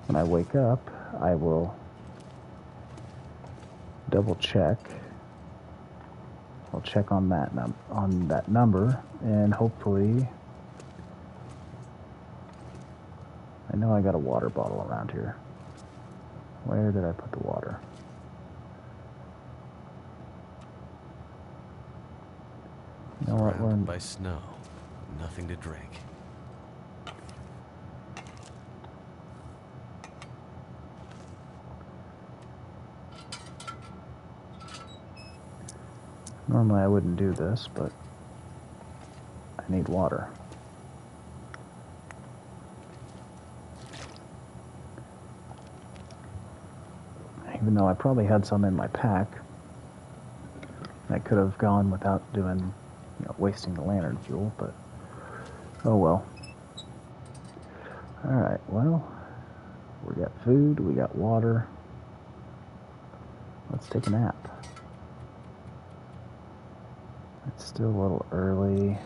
when I wake up, I will double check. I'll check on that number, and hopefully, I know I got a water bottle around here. Where did I put the water? You know what? Surrounded by snow, nothing to drink. Normally I wouldn't do this, but I need water. Even though I probably had some in my pack, I could have gone without doing, wasting the lantern fuel, but oh well. Alright, well, we got food, we got water. Let's take a nap. It's still a little early.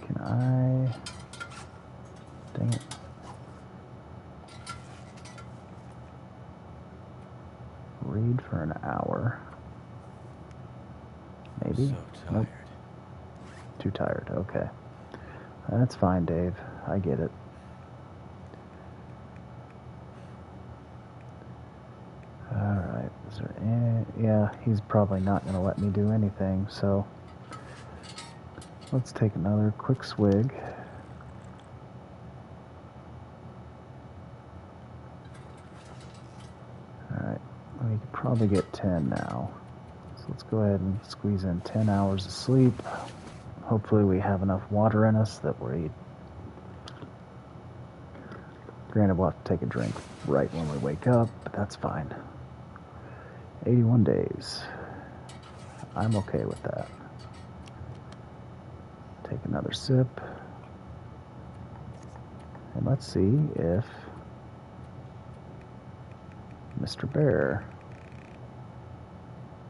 Can I... Dang it. Read for an hour. Maybe? So tired. Nope. Too tired, okay. That's fine, Dave. I get it. Alright, is there any... Yeah, he's probably not going to let me do anything, so... Let's take another quick swig. Alright, we could probably get 10 now. So let's go ahead and squeeze in 10 hours of sleep. Hopefully we have enough water in us that we... Granted, we'll have to take a drink right when we wake up, but that's fine. 81 days. I'm okay with that. Take another sip. And let's see if Mr. Bear...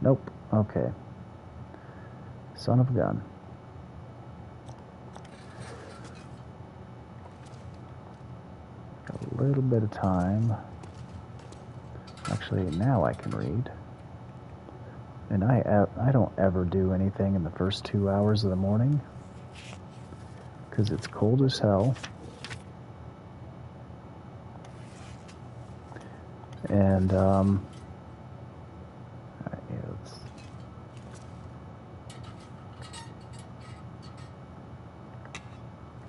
Nope. Okay. Son of a gun. Got a little bit of time. Actually, now I can read. And I don't ever do anything in the first 2 hours of the morning because it's cold as hell. And alright, yeah,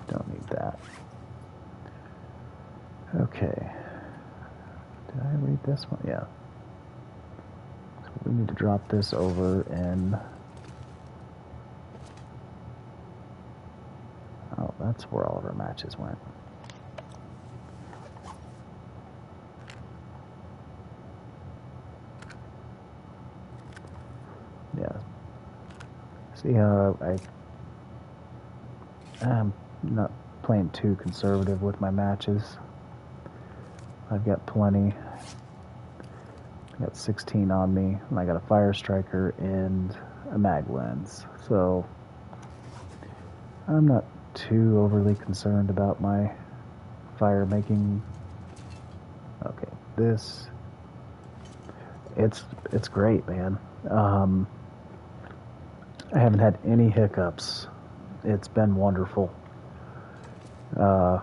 don't need that. Okay. Did I read this one? Yeah. we need to drop this over in... Oh, that's where all of our matches went. Yeah. See how I'm not playing too conservative with my matches. I've got plenty. I got 16 on me, and I got a fire striker and a mag lens. So I'm not too overly concerned about my fire making. Okay, this it's great, man. I haven't had any hiccups. It's been wonderful. Yeah,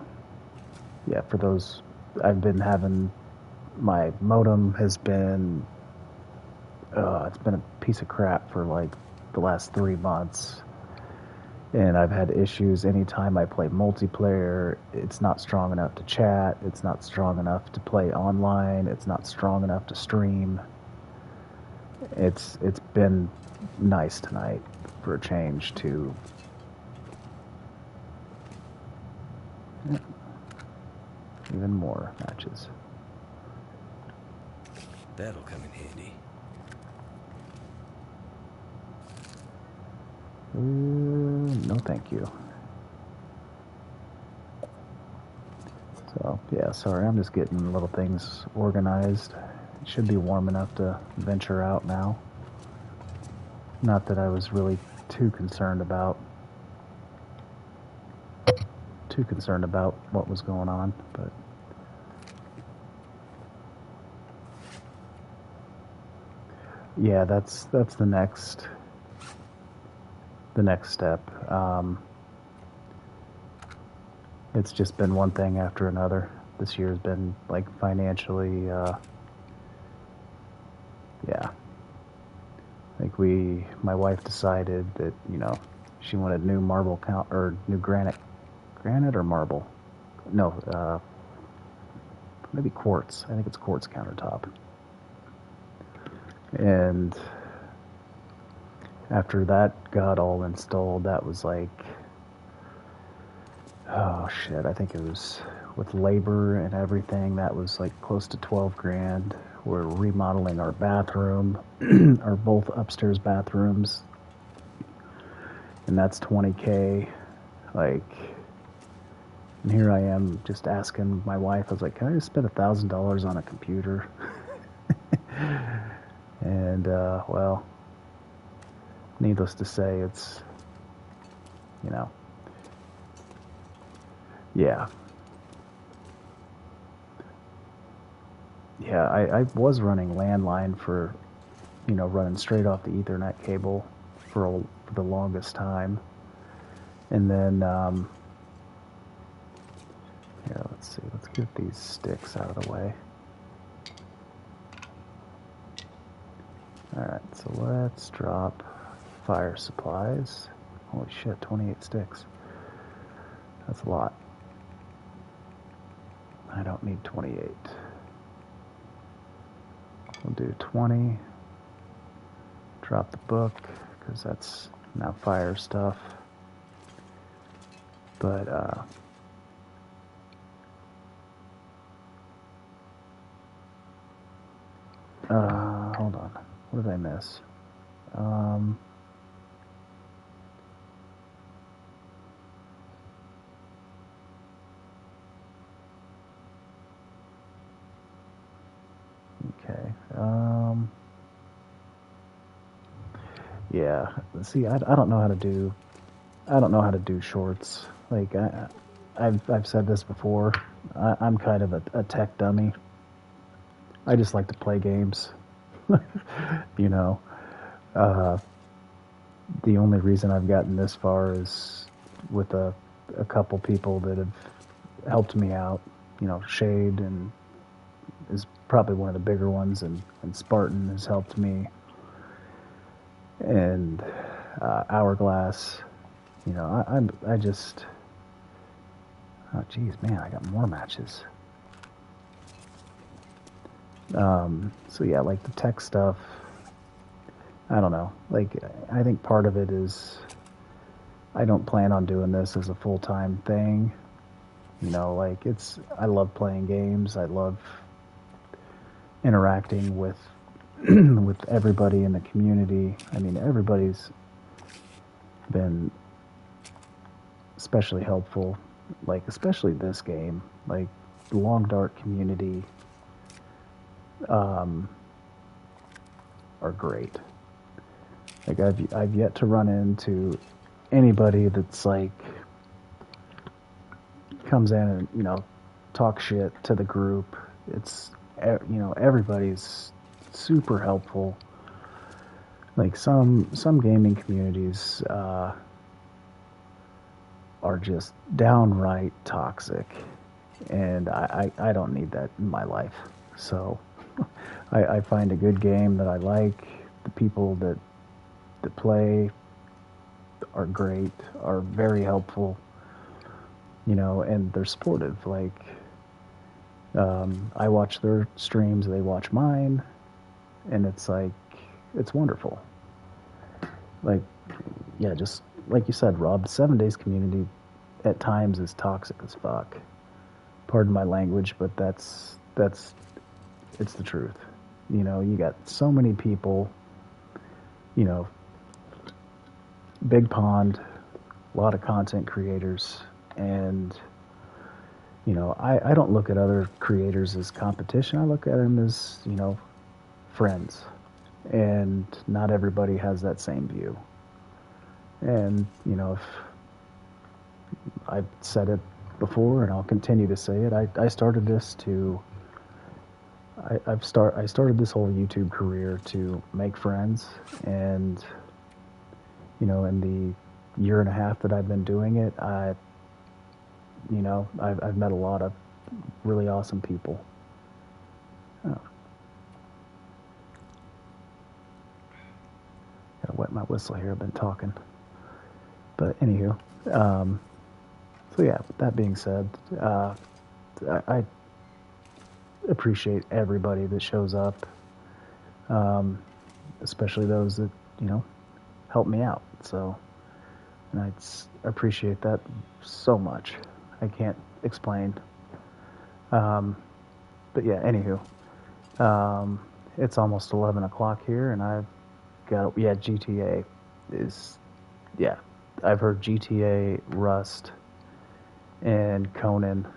for those, I've been having, my modem has been, it's been a piece of crap for like the last 3 months. And I've had issues anytime I play multiplayer. It's not strong enough to chat. It's not strong enough to play online. It's not strong enough to stream. It's been nice tonight for a change to... Yeah, even more matches. That'll come in handy. No, thank you. So, yeah, sorry, I'm just getting little things organized. It should be warm enough to venture out now. Not that I was really too concerned about what was going on, but yeah, that's the next step. It's just been one thing after another. This year's been like financially, yeah. Like my wife decided that, you know, she wanted new marble or new granite or marble. No, maybe quartz. I think it's quartz countertop. And after that got all installed, that was like, oh shit, I think it was with labor and everything, that was like close to 12 grand. We're remodeling our bathroom, our both upstairs bathrooms, and that's 20K. Like, and here I am just asking my wife, I was like, can I just spend $1,000 on a computer? And, well, needless to say, it's, you know, yeah. Yeah, I was running landline for, you know, running straight off the Ethernet cable for the longest time. And then, yeah, let's see, let's get these sticks out of the way. Alright, so let's drop fire supplies. Holy shit, 28 sticks. That's a lot. I don't need 28. We'll do 20. Drop the book, because that's now fire stuff. But, hold on. What did I miss? Okay. Yeah. See, I don't know how to do. I don't know how to do shorts. Like I've said this before. I'm kind of a tech dummy. I just like to play games. You know. The only reason I've gotten this far is with a couple people that have helped me out. You know, Shade and is probably one of the bigger ones, and Spartan has helped me, and Hourglass. You know, I just, oh geez, man, I got more matches. So yeah, like the tech stuff, I don't know. Like, I think part of it is I don't plan on doing this as a full time thing. You know, like I love playing games. I love interacting with with everybody in the community. I mean, everybody's been especially helpful. Like, especially this game. Like, the Long Dark community um, are great. Like, I've yet to run into anybody that's like comes in and talk shit to the group. It's everybody's super helpful. Like some gaming communities are just downright toxic, and I don't need that in my life. So I find a good game that I like. The people that play are great, are very helpful, and they're supportive. Like, I watch their streams, they watch mine, and it's like, it's wonderful. Like, yeah, just like you said, Rob, the 7 Days community at times is toxic as fuck. Pardon my language, but it's the truth. You got so many people, you know, big pond, a lot of content creators, and I don't look at other creators as competition. I look at them as, friends. And not everybody has that same view. And, if I've said it before and I'll continue to say it, I started this to I started this whole YouTube career to make friends, and in the year and a half that I've been doing it, I've met a lot of really awesome people. Oh. Gotta wet my whistle here. I've been talking. But anywho, so yeah. That being said, I appreciate everybody that shows up, especially those that help me out. So, and I appreciate that so much. I can't explain. But yeah. Anywho, it's almost 11 o'clock here, and I've got GTA is yeah. I've heard GTA, Rust, and Conan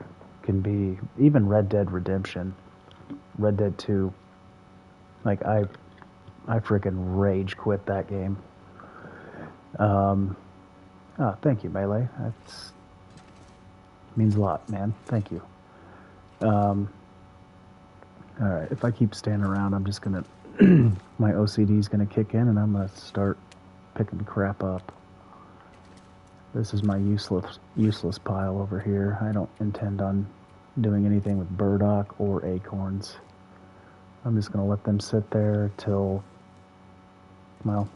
can be, even Red Dead Redemption, Red Dead 2. Like, I freaking rage quit that game. Thank you, Melee. That's means a lot, man. Thank you. All right, if I keep standing around, I'm just gonna my OCD is gonna kick in, and I'm gonna start picking crap up. This is my useless pile over here. I don't intend on doing anything with burdock or acorns. I'm just going to let them sit there till, well,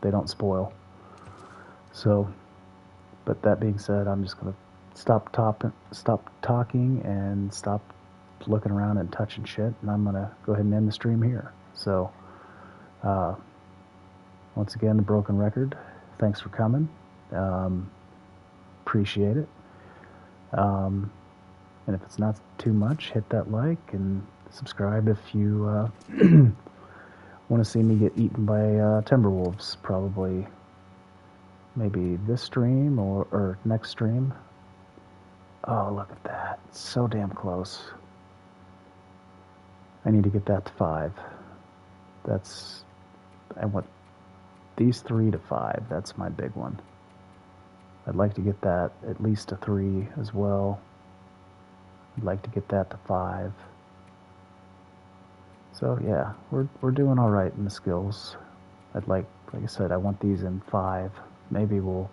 they don't spoil. So, but that being said, I'm just going to stop talking and stop looking around and touching shit, and I'm going to go ahead and end the stream here. So, once again, the broken record. Thanks for coming. Appreciate it. And if it's not too much, hit that like and subscribe if you want to see me get eaten by Timberwolves. Probably maybe this stream or next stream. Oh, look at that. It's so damn close. I need to get that to 5. I want these 3 to 5. That's my big one. I'd like to get that at least to 3 as well. I'd like to get that to 5. So yeah, we're doing all right in the skills. Like I said, I want these in 5. Maybe we'll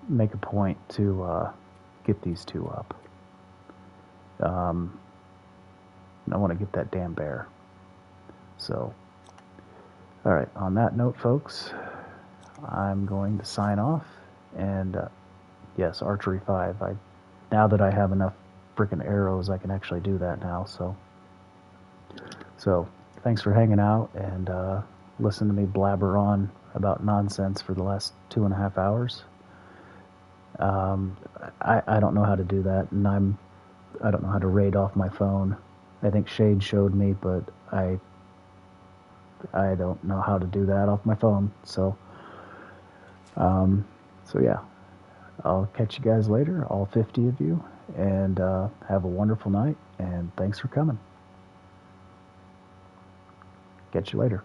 make a point to get these 2 up. I want to get that damn bear. So, all right. On that note, folks, I'm going to sign off. And yes, archery 5. Now that I have enough freaking arrows, I can actually do that now. So thanks for hanging out and listening to me blabber on about nonsense for the last 2.5 hours. I don't know how to do that, and I don't know how to raid off my phone. I think Shade showed me, but I don't know how to do that off my phone. So yeah, I'll catch you guys later, all 50 of you, and have a wonderful night. And thanks for coming. Catch you later.